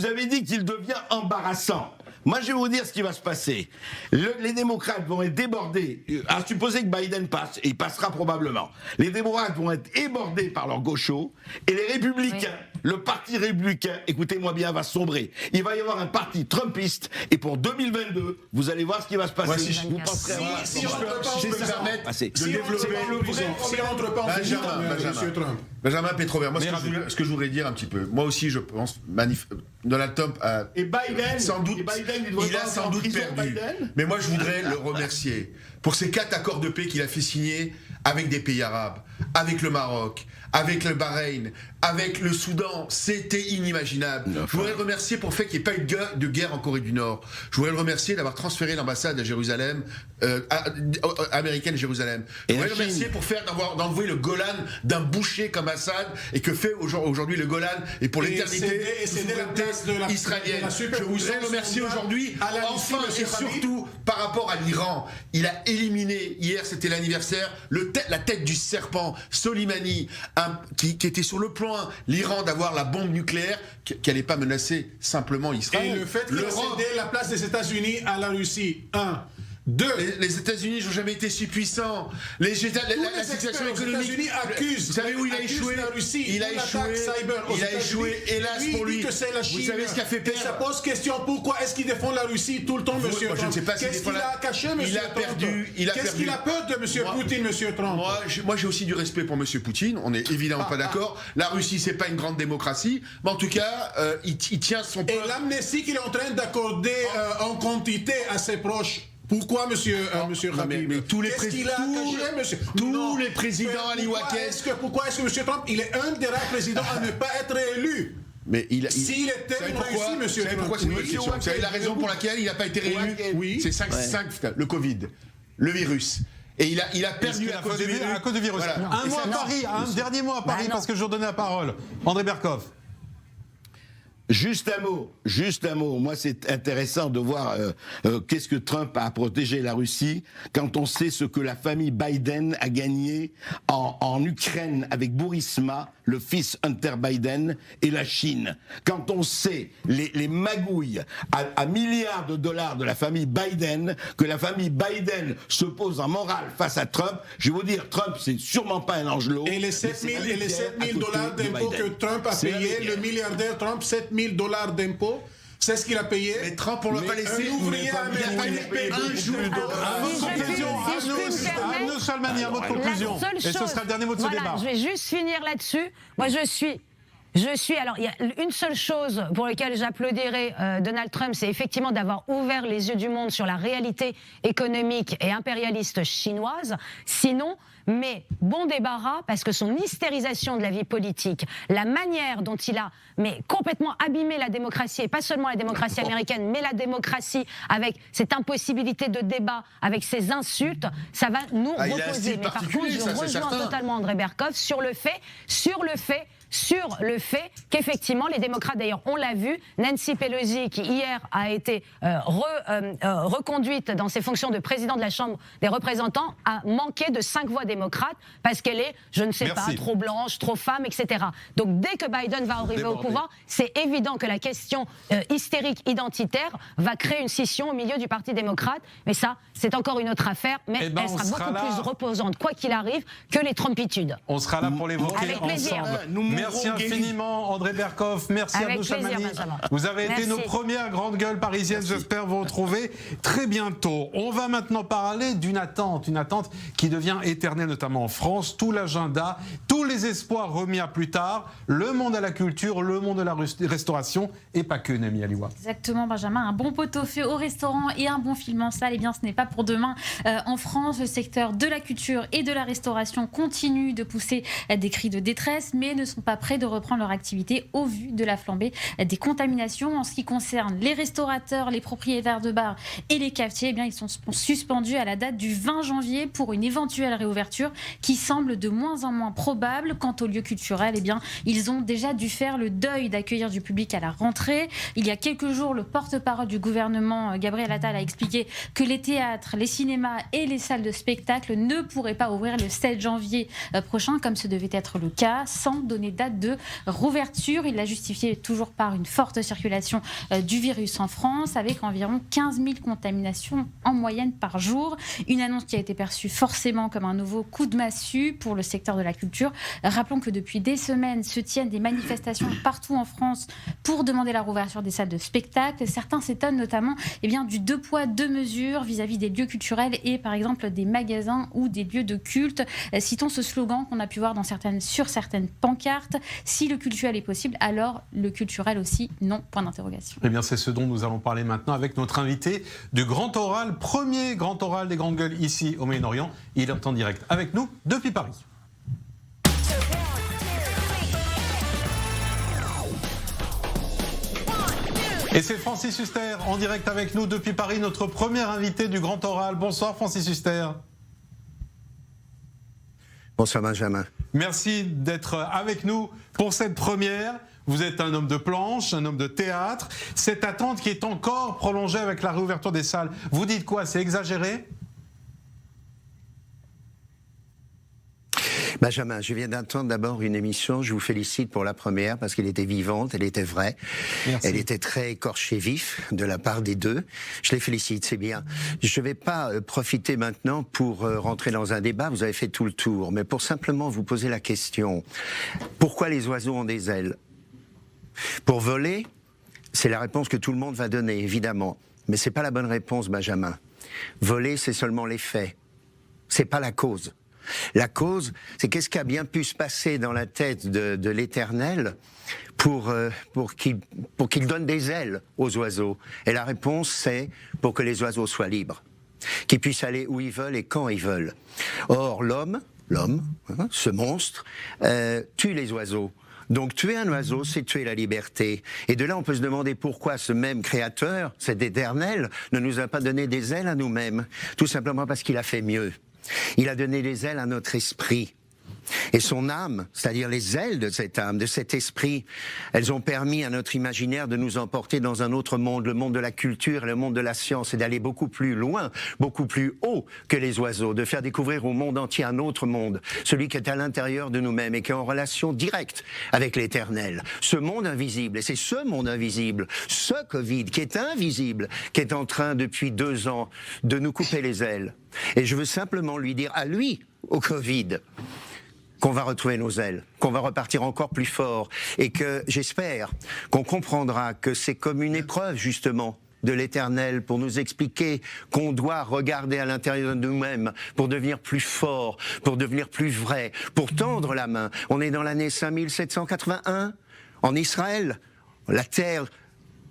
avez dit qu'il devient embarrassant, moi, je vais vous dire ce qui va se passer. Les démocrates vont être débordés. À supposer que Biden passe, et il passera probablement. Les démocrates vont être débordés par leurs gauchos, et les républicains, le parti républicain, écoutez-moi bien, va sombrer. Il va y avoir un parti trumpiste, et pour 2022, vous allez voir ce qui va se passer. Vous penserez si je peux me permettre de développer. Benjamin Pétrovert, moi, ce que je voudrais dire un petit peu, moi aussi, je pense, Donald Trump a sans doute perdu. Mais moi, je voudrais le remercier pour ces 4 accords de paix qu'il a fait signer avec des pays arabes, avec le Maroc, avec le Bahreïn, avec le Soudan. C'était inimaginable. Je voudrais le remercier pour le fait qu'il n'y ait pas eu de guerre en Corée du Nord. Je voudrais le remercier d'avoir transféré l'ambassade à Jérusalem, américaine à Jérusalem. Je voudrais le remercier pour d'enlever le Golan d'un boucher comme Assad, et que fait aujourd'hui le Golan, et pour l'éternité israélienne. Je voudrais le remercier aujourd'hui, enfin et surtout par rapport à l'Iran. Il a éliminé, hier c'était l'anniversaire, le la tête du serpent, Soleimani, qui était sur le point, l'Iran, d'avoir la bombe nucléaire, qui n'allait pas menacer simplement Israël. Et le fait qu'il a cédé la place des États-Unis à la Russie, 1. 2. Les États-Unis n'ont jamais été si puissants. La situation économique. Les États-Unis accusent. Vous savez où il a échoué? La Russie. Il a échoué, hélas pour lui. Que c'est la Chine. Vous savez ce qu'a fait perdre? Et ça pose question, pourquoi est-ce qu'il défend la Russie tout le temps, monsieur Trump? Je ne sais pas qu'est-ce qu'il a caché, monsieur Trump? Qu'est-ce qu'il a peur de monsieur Poutine, monsieur Trump? Moi, j'ai aussi du respect pour monsieur Poutine. On n'est évidemment pas d'accord. La Russie, c'est pas une grande démocratie. Mais en tout cas, il tient son peuple. Et l'amnistie qu'il est en train d'accorder en quantité à ses proches. Pourquoi, monsieur Habib? Mais tous les présidents, Ali Waquez. Pourquoi est-ce que monsieur Trump, il est un des rares présidents à ne pas être élu? Mais s'il était réussi, monsieur Trump. Pourquoi c'est une bonne question? Vous savez la raison pour laquelle il n'a pas été réélu? Oui. C'est 5, le Covid, le virus. Et il a perdu à cause du virus. Voilà. Un dernier mot à Paris, parce que je vous redonnais la parole. André Berkoff. Juste un mot. Moi, c'est intéressant de voir qu'est-ce que Trump a à protéger la Russie quand on sait ce que la famille Biden a gagné en Ukraine avec Burisma, le fils Hunter Biden, et la Chine. Quand on sait les magouilles à milliards de dollars de la famille Biden, que la famille Biden se pose en morale face à Trump, je vais vous dire, Trump, c'est sûrement pas un ange lot. Et les 7 000 dollars d'impôts que Trump a payé, le milliardaire Trump, 7 000 dollars d'impôts, c'est ce qu'il a payé. Mais Trump, on l'a pas laissé. Un ouvrier américain un jour. Arnaud Chalmany, à votre conclusion. Et ce sera le dernier mot de ce débat. Je vais juste finir là-dessus. Moi, je suis. Alors, il y a une seule chose pour laquelle j'applaudirais Donald Trump, c'est effectivement d'avoir ouvert les yeux du monde sur la réalité économique et impérialiste chinoise. Sinon, mais bon débarras, parce que son hystérisation de la vie politique, la manière dont il a complètement abîmé la démocratie, et pas seulement la démocratie américaine, mais la démocratie avec cette impossibilité de débat, avec ses insultes, ça va nous reposer. Mais par contre, je rejoins totalement André Berkoff sur le fait qu'effectivement, les démocrates, d'ailleurs, on l'a vu, Nancy Pelosi, qui hier a été reconduite dans ses fonctions de président de la Chambre des représentants, a manqué de 5 voix démocrates parce qu'elle est, je ne sais pas, trop blanche, trop femme, etc. Donc dès que Biden va arriver au pouvoir, c'est évident que la question hystérique identitaire va créer une scission au milieu du Parti démocrate. Mais ça, c'est encore une autre affaire, mais elle sera beaucoup plus reposante, quoi qu'il arrive, que les trumpitudes. On sera là pour l'évoquer ensemble. Merci infiniment André Berkoff, merci Arnaud Chalmany. Vous avez été nos premières grandes gueules parisiennes, j'espère vous retrouver très bientôt. On va maintenant parler d'une attente qui devient éternelle, notamment en France. Tout l'agenda, tous les espoirs remis à plus tard, le monde à la culture, le monde de la restauration, et pas que, Nami Aliwa. Exactement, Benjamin, un bon pot-au-feu au restaurant et un bon film en salle, eh bien ce n'est pas pour demain. En France, le secteur de la culture et de la restauration continue de pousser des cris de détresse, mais ne sont pas prêts de reprendre leur activité au vu de la flambée des contaminations. En ce qui concerne les restaurateurs, les propriétaires de bars et les cafetiers, eh bien, ils sont suspendus à la date du 20 janvier pour une éventuelle réouverture qui semble de moins en moins probable. Quant aux lieux culturels, eh bien, ils ont déjà dû faire le deuil d'accueillir du public à la rentrée. Il y a quelques jours, le porte-parole du gouvernement, Gabriel Attal, a expliqué que les théâtres, les cinémas et les salles de spectacle ne pourraient pas ouvrir le 7 janvier prochain, comme ce devait être le cas, sans donner date de rouverture. Il l'a justifié toujours par une forte circulation du virus en France, avec environ 15 000 contaminations en moyenne par jour. Une annonce qui a été perçue forcément comme un nouveau coup de massue pour le secteur de la culture. Rappelons que depuis des semaines se tiennent des manifestations partout en France pour demander la rouverture des salles de spectacle. Certains s'étonnent notamment du 2 poids 2 mesures vis-à-vis des lieux culturels et par exemple des magasins ou des lieux de culte. Citons ce slogan qu'on a pu voir sur certaines pancartes: si le culturel est possible, alors le culturel aussi, non, point d'interrogation. Eh bien, c'est ce dont nous allons parler maintenant avec notre invité du Grand Oral, premier Grand Oral des Grandes Gueules ici au Moyen-Orient. Il est en direct avec nous depuis Paris. Et c'est Francis Huster en direct avec nous depuis Paris, notre premier invité du Grand Oral. Bonsoir Francis Huster. Bonsoir Benjamin. Merci d'être avec nous pour cette première. Vous êtes un homme de planche, un homme de théâtre. Cette attente qui est encore prolongée avec la réouverture des salles, vous dites quoi? C'est exagéré? Benjamin, je viens d'entendre d'abord une émission, je vous félicite pour la première parce qu'elle était vivante, elle était vraie. Merci. Elle était très écorchée vif de la part des deux. Je les félicite, c'est bien. Je ne vais pas profiter maintenant pour rentrer dans un débat, vous avez fait tout le tour, mais pour simplement vous poser la question, pourquoi les oiseaux ont des ailes? Pour voler, c'est la réponse que tout le monde va donner, évidemment. Mais c'est pas la bonne réponse, Benjamin. Voler, c'est seulement l'effet. C'est pas la cause. La cause, c'est qu'est-ce qui a bien pu se passer dans la tête de l'Éternel pour qu'il donne des ailes aux oiseaux. Et la réponse, c'est pour que les oiseaux soient libres, qu'ils puissent aller où ils veulent et quand ils veulent. Or, l'homme, ce monstre, tue les oiseaux. Donc tuer un oiseau, c'est tuer la liberté. Et de là, on peut se demander pourquoi ce même créateur, cet Éternel, ne nous a pas donné des ailes à nous-mêmes. Tout simplement parce qu'il a fait mieux. Il a donné des ailes à notre esprit. Et son âme, c'est-à-dire les ailes de cette âme, de cet esprit, elles ont permis à notre imaginaire de nous emporter dans un autre monde, le monde de la culture, le monde de la science, et d'aller beaucoup plus loin, beaucoup plus haut que les oiseaux, de faire découvrir au monde entier un autre monde, celui qui est à l'intérieur de nous-mêmes et qui est en relation directe avec l'Éternel. Ce monde invisible, et c'est ce monde invisible, ce Covid qui est invisible, qui est en train depuis 2 ans de nous couper les ailes. Et je veux simplement lui dire à lui, au Covid, qu'on va retrouver nos ailes, qu'on va repartir encore plus fort et que j'espère qu'on comprendra que c'est comme une épreuve justement de l'Éternel pour nous expliquer qu'on doit regarder à l'intérieur de nous-mêmes pour devenir plus fort, pour devenir plus vrai, pour tendre la main. On est dans l'année 5781 en Israël, la terre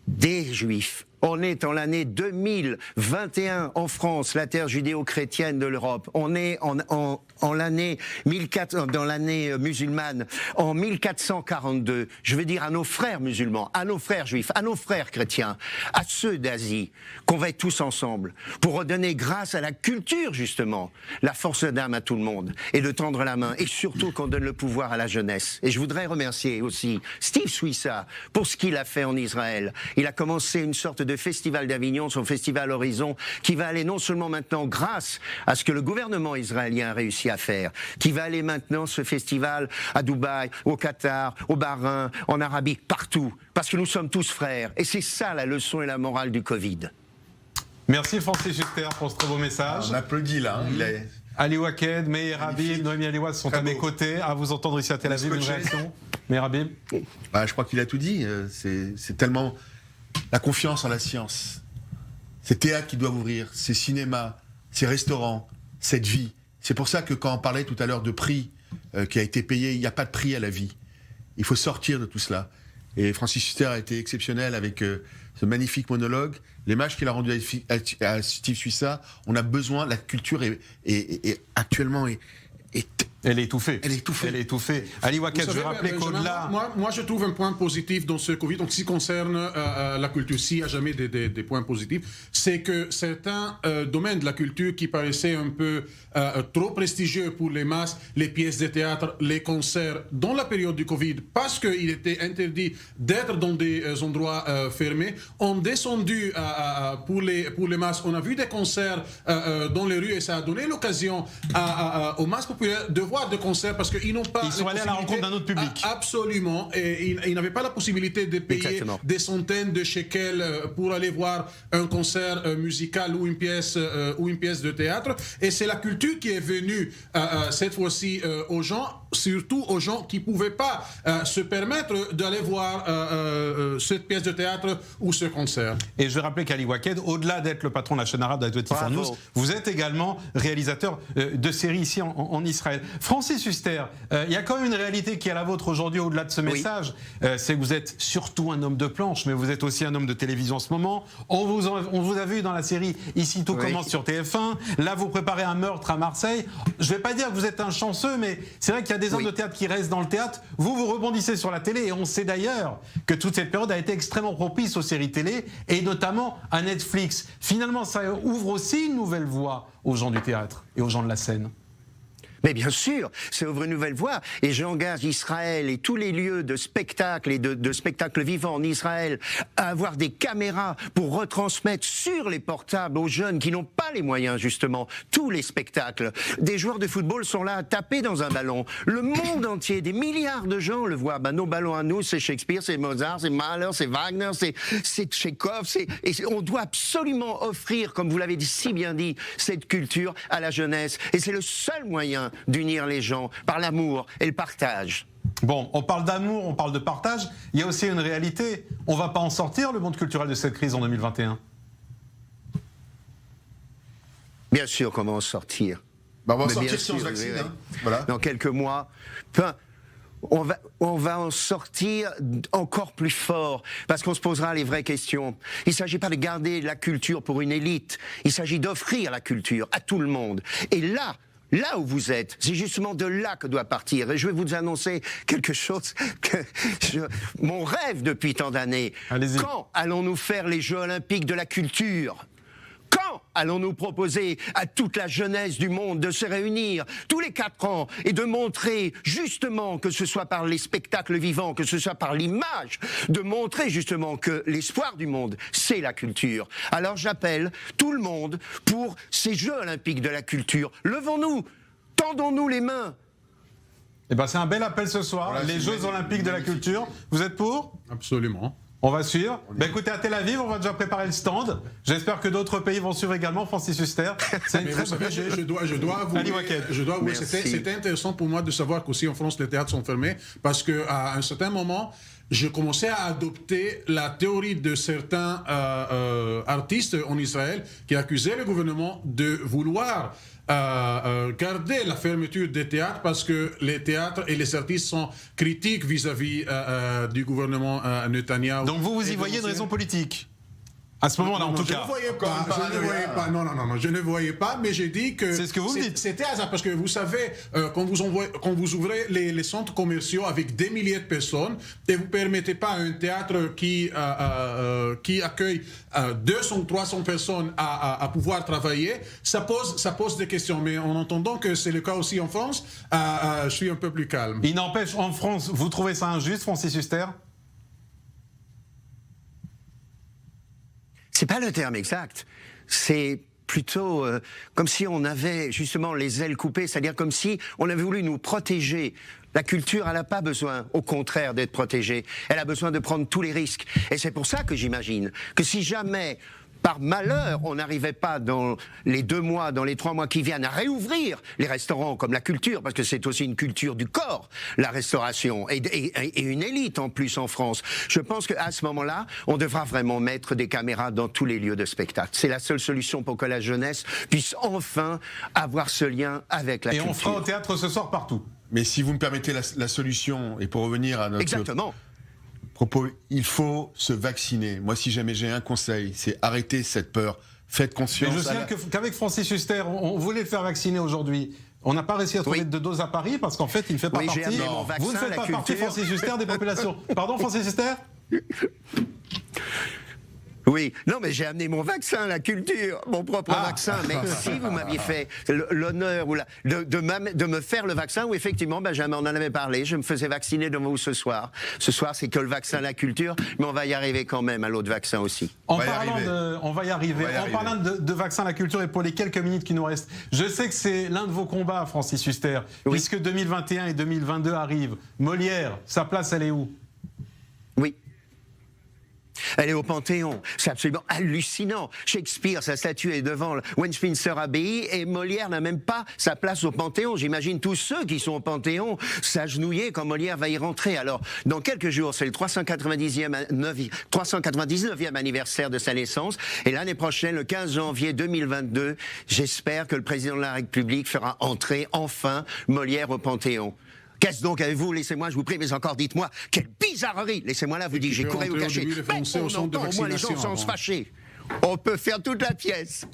des Juifs. On est en l'année 2021 en France, la terre judéo-chrétienne de l'Europe. On est en l'année 1400, dans l'année musulmane, en 1442. Je veux dire à nos frères musulmans, à nos frères juifs, à nos frères chrétiens, à ceux d'Asie, qu'on va être tous ensemble pour redonner grâce à la culture justement, la force d'âme à tout le monde et de tendre la main et surtout qu'on donne le pouvoir à la jeunesse. Et je voudrais remercier aussi Steve Suissa pour ce qu'il a fait en Israël. Il a commencé une sorte de Festival d'Avignon, son Festival Horizon, qui va aller non seulement maintenant grâce à ce que le gouvernement israélien a réussi à faire, qui va aller maintenant ce festival à Dubaï, au Qatar, au Bahreïn, en Arabie, partout, parce que nous sommes tous frères. Et c'est ça la leçon et la morale du Covid. Merci Francis Huster pour ce très beau message. On applaudit là. Ali Waked, Meir Habib, Noémie Aliouaz sont à mes côtés. À vous entendre ici à Tel Aviv, une réaction. Meir Habib. Je crois qu'il a tout dit. C'est tellement la confiance en la science. C'est théâtre qui doit ouvrir, c'est cinéma, c'est restaurant, cette vie. C'est pour ça que quand on parlait tout à l'heure de prix qui a été payé, il n'y a pas de prix à la vie. Il faut sortir de tout cela. Et Francis Huster a été exceptionnel avec ce magnifique monologue. L'image qu'il a rendue à Steve Suissa, on a besoin, la culture est actuellement... Elle est étouffée. Elle est étouffée. Elle est étouffée. Ali Waked, je veux rappeler qu'au-delà... Moi, je trouve un point positif dans ce Covid, donc, ce qui concerne la culture, s'il y a jamais des points positifs, c'est que certains domaines de la culture qui paraissaient un peu trop prestigieux pour les masses, les pièces de théâtre, les concerts, dans la période du Covid, parce qu'il était interdit d'être dans des endroits fermés, ont descendu pour les masses. On a vu des concerts dans les rues et ça a donné l'occasion aux masses populaires de voir de concerts parce qu'ils n'ont pas... Ils sont allés à la rencontre d'un autre public. Absolument. Et ils n'avaient pas la possibilité de payer des centaines de shekels pour aller voir un concert musical ou une pièce de théâtre. Et c'est la culture qui est venue cette fois-ci aux gens, surtout aux gens qui ne pouvaient pas se permettre d'aller voir cette pièce de théâtre ou ce concert. Et je vais rappeler qu'Ali Waked, au-delà d'être le patron de la chaîne arabe d'Al-24 News, vous êtes également réalisateur de séries ici en Israël. Francis Huster, il y a quand même une réalité qui est la vôtre aujourd'hui au-delà de ce message. C'est que vous êtes surtout un homme de planche, mais vous êtes aussi un homme de télévision en ce moment. On vous a vu dans la série Ici tout commence sur TF1. Là, vous préparez un meurtre à Marseille. Je ne vais pas dire que vous êtes un chanceux, mais c'est vrai qu'il y a des hommes de théâtre qui restent dans le théâtre. Vous rebondissez sur la télé et on sait d'ailleurs que toute cette période a été extrêmement propice aux séries télé et notamment à Netflix. Finalement, ça ouvre aussi une nouvelle voie aux gens du théâtre et aux gens de la scène. Mais bien sûr, c'est Ouvre une nouvelle voie. Et j'engage Israël et tous les lieux de spectacle et de spectacle vivant en Israël à avoir des caméras pour retransmettre sur les portables aux jeunes qui n'ont pas les moyens, justement, tous les spectacles. Des joueurs de football sont là à taper dans un ballon. Le monde entier, des milliards de gens le voient. Ben, nos ballons à nous, c'est Shakespeare, c'est Mozart, c'est Mahler, c'est Wagner, c'est Tchekhov. Et on doit absolument offrir, comme vous l'avez si bien dit, cette culture à la jeunesse. Et c'est le seul moyen d'unir les gens par l'amour et le partage. Bon, on parle d'amour, on parle de partage. Il y a aussi une réalité. On ne va pas en sortir, le monde culturel, de cette crise en 2021. Bien sûr qu'on va en sortir. Bah on va en Mais sortir bien si on se sûr, vaccine. oui, Hein. oui. Voilà. Dans quelques mois. Enfin, on va en sortir encore plus fort, parce qu'on se posera les vraies questions. Il ne s'agit pas de garder la culture pour une élite, il s'agit d'offrir la culture à tout le monde. Et là où vous êtes, c'est justement de là que doit partir. Et je vais vous annoncer quelque chose que mon rêve depuis tant d'années. Allez-y. Quand allons-nous faire les Jeux Olympiques de la culture ? Quand allons-nous proposer à toute la jeunesse du monde de se réunir tous les 4 ans et de montrer justement, que ce soit par les spectacles vivants, que ce soit par l'image, de montrer justement que l'espoir du monde, c'est la culture. Alors j'appelle tout le monde pour ces Jeux Olympiques de la culture. Levons-nous, tendons-nous les mains. Eh ben, c'est un bel appel ce soir, Voilà, les c'est Jeux magnifique, Olympiques de la magnifique. culture. Vous êtes pour ? Absolument. On va suivre. Ben, écoutez, à Tel Aviv, on va déjà préparer le stand. J'espère que d'autres pays vont suivre également. Francis Huster, c'est une Mais très vous savez, bonne... je dois avouer, Ali Wahed. Merci. c'était intéressant pour moi de savoir qu'aussi en France les théâtres sont fermés, parce qu'à un certain moment, je commençais à adopter la théorie de certains artistes en Israël qui accusaient le gouvernement de vouloir garder la fermeture des théâtres parce que les théâtres et les artistes sont critiques vis-à-vis du gouvernement Netanyahou. Donc vous y voyez une raison politique à ce moment-là, en tout je cas. ne voyais pas, je ne voyais pas. Non, je ne voyais pas, mais j'ai dit que C'est ce que vous me dites. C'était hasard parce que vous savez, quand vous ouvrez les centres commerciaux avec des milliers de personnes et vous permettez pas à un théâtre qui accueille 200 ou 300 personnes à pouvoir travailler, ça pose des questions. Mais en entendant que c'est le cas aussi en France, je suis un peu plus calme. Il n'empêche, en France, vous trouvez ça injuste, Francis Huster ? C'est pas le terme exact. C'est plutôt comme si on avait justement les ailes coupées, c'est-à-dire comme si on avait voulu nous protéger. La culture, elle n'a pas besoin, au contraire, d'être protégée. Elle a besoin de prendre tous les risques. Et c'est pour ça que j'imagine que si jamais, par malheur, on n'arrivait pas dans les 2 mois, dans les 3 mois qui viennent à réouvrir les restaurants comme la culture, parce que c'est aussi une culture du corps, la restauration, et une élite en plus en France. Je pense qu'à ce moment-là, on devra vraiment mettre des caméras dans tous les lieux de spectacle. C'est la seule solution pour que la jeunesse puisse enfin avoir ce lien avec la culture. Et on fera au théâtre ce soir partout. Mais si vous me permettez la solution, et pour revenir à notre Exactement. propos, il faut se vacciner. Moi, si jamais j'ai un conseil, c'est arrêter cette peur. Faites Et conscience. je signale qu'avec Francis Huster, on voulait le faire vacciner aujourd'hui. On n'a pas réussi à trouver de dose à Paris parce qu'en fait, il ne fait pas Oui, j'ai partie. amené mon vaccin, Vous ne faites la pas partie, culture. Francis Huster, des populations. Pardon, Francis Huster ? Oui, non, mais j'ai amené mon vaccin, la culture, mon propre vaccin. Mais si vous m'aviez fait l'honneur de me faire le vaccin, où effectivement, Benjamin en avait parlé, je me faisais vacciner devant vous ce soir. Ce soir, c'est que le vaccin, la culture, mais on va y arriver quand même à l'autre vaccin aussi. On va y arriver. En arriver. parlant de vaccin à la culture et pour les quelques minutes qui nous restent, je sais que c'est l'un de vos combats, Francis Huster, puisque 2021 et 2022 arrivent. Molière, sa place, elle est où ? Oui. Elle est au Panthéon. C'est absolument hallucinant. Shakespeare, sa statue est devant le Westminster Abbey et Molière n'a même pas sa place au Panthéon. J'imagine tous ceux qui sont au Panthéon s'agenouiller quand Molière va y rentrer. Alors, dans quelques jours, c'est le 399e anniversaire de sa naissance. Et l'année prochaine, le 15 janvier 2022, j'espère que le président de la République fera entrer enfin Molière au Panthéon. Qu'est-ce donc avec vous? Laissez-moi, je vous prie, mais encore dites-moi, quelle bizarrerie! Laissez-moi là, vous dites, j'ai couru au cachet. On entend, au moins les gens sont fâchés. On peut faire toute la pièce.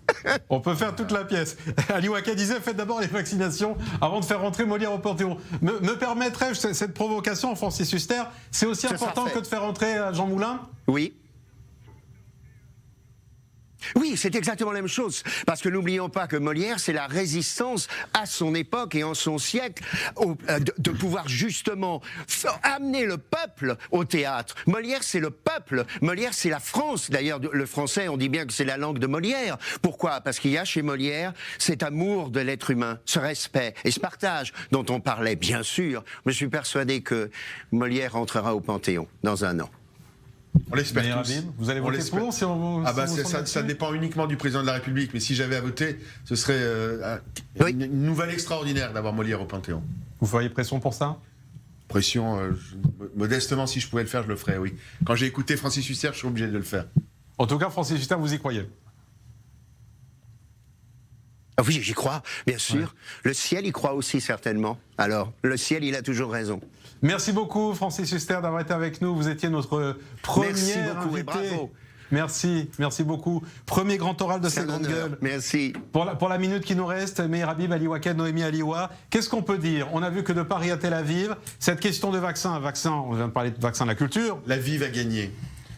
On peut faire toute la pièce. Ali Wahed disait, faites d'abord les vaccinations avant de faire rentrer Molière au Panthéon. Me permettrais-je cette provocation, Francis Huster? C'est aussi important que de faire rentrer Jean Moulin? Oui. Oui, c'est exactement la même chose. Parce que n'oublions pas que Molière, c'est la résistance à son époque et en son siècle de pouvoir justement amener le peuple au théâtre. Molière, c'est le peuple. Molière, c'est la France. D'ailleurs, le français, on dit bien que c'est la langue de Molière. Pourquoi? Parce qu'il y a chez Molière cet amour de l'être humain, ce respect et ce partage dont on parlait, bien sûr. Je suis persuadé que Molière entrera au Panthéon dans un an. On l'espère tous. Habib, vous allez voter pour si on, ça dépend uniquement du président de la République, mais si j'avais à voter, ce serait une nouvelle extraordinaire d'avoir Molière au Panthéon. Vous feriez pression pour ça? Pression, modestement, si je pouvais le faire, je le ferais, oui. Quand j'ai écouté Francis Huster, je suis obligé de le faire. En tout cas, Francis Huster, vous y croyez? Ah oui, j'y crois, bien sûr. Ouais. Le ciel y croit aussi, certainement. Alors, le ciel, il a toujours raison. Merci beaucoup, Francis Huster, d'avoir été avec nous. Vous étiez notre premier invité. Et bravo. Merci beaucoup. Premier grand oral de ces grandes gueules. Merci. Pour la minute qui nous reste, Meir Habib, Ali Waked, Noémie Aliwa, qu'est-ce qu'on peut dire? On a vu que de Paris à Tel Aviv, cette question de vaccin, on vient de parler de vaccin de la culture. La vie va gagner.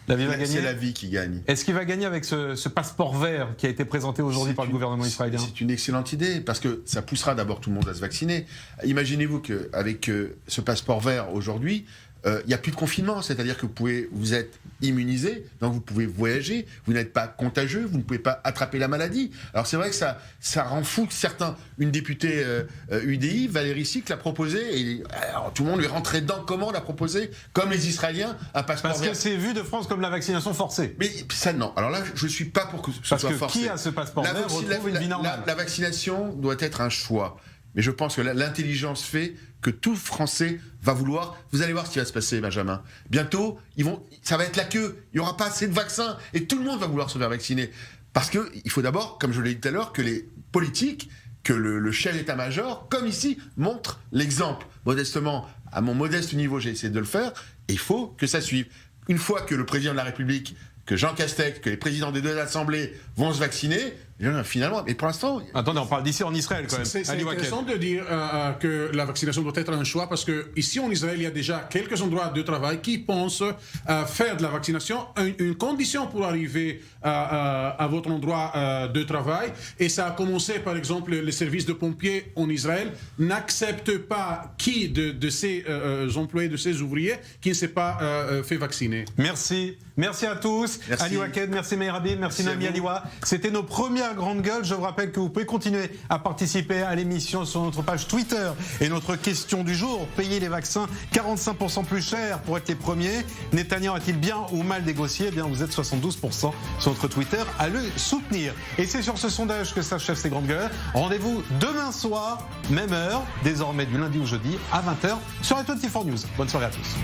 C'est la vie qui gagne. Est-ce qu'il va gagner avec ce passeport vert qui a été présenté aujourd'hui par le gouvernement israélien? C'est une excellente idée, parce que ça poussera d'abord tout le monde à se vacciner. Imaginez-vous qu'avec ce passeport vert aujourd'hui, il n'y a plus de confinement, c'est-à-dire que vous êtes immunisé, donc vous pouvez voyager, vous n'êtes pas contagieux, vous ne pouvez pas attraper la maladie. Alors c'est vrai que ça rend fou certains. Une députée UDI, Valérie Sick, l'a proposé, et alors, tout le monde lui rentrait dedans. Comment on l'a proposé? Comme les Israéliens, un passeport vert. Parce que c'est vu de France comme la vaccination forcée. Mais ça, non. Alors là, je ne suis pas pour que ce soit forcé. Qui a ce passeport vert retrouve une vie normale. La vaccination doit être un choix. Mais je pense que l'intelligence fait que tout Français va vouloir... Vous allez voir ce qui va se passer, Benjamin. Bientôt, ça va être la queue. Il n'y aura pas assez de vaccins. Et tout le monde va vouloir se faire vacciner. Parce qu'il faut d'abord, comme je l'ai dit tout à l'heure, que les politiques, que le chef d'état-major, comme ici, montrent l'exemple. Modestement, à mon modeste niveau, j'ai essayé de le faire. Et il faut que ça suive. Une fois que le président de la République, que Jean Castex, que les présidents des deux assemblées vont se vacciner... Finalement, mais pour l'instant... Attendez, on parle d'ici en Israël quand même. C'est intéressant de dire que la vaccination doit être un choix, parce qu'ici en Israël, il y a déjà quelques endroits de travail qui pensent faire de la vaccination une condition pour arriver à votre endroit de travail. Et ça a commencé, par exemple, les services de pompiers en Israël n'acceptent pas qui de ces employés, de ces ouvriers, qui ne s'est pas fait vacciner. Merci à tous. Ali Waked, merci Meir Habib, merci Noémie Aliwa. C'était nos premières grandes gueules. Je vous rappelle que vous pouvez continuer à participer à l'émission sur notre page Twitter. Et notre question du jour, payer les vaccins 45% plus cher pour être les premiers. Netanyahou a-t-il bien ou mal négocié? Eh bien, vous êtes 72% sur notre Twitter à le soutenir. Et c'est sur ce sondage que s'achèvent ces grandes gueules. Rendez-vous demain soir, même heure, désormais du lundi au jeudi à 20h sur A24 News. Bonne soirée à tous.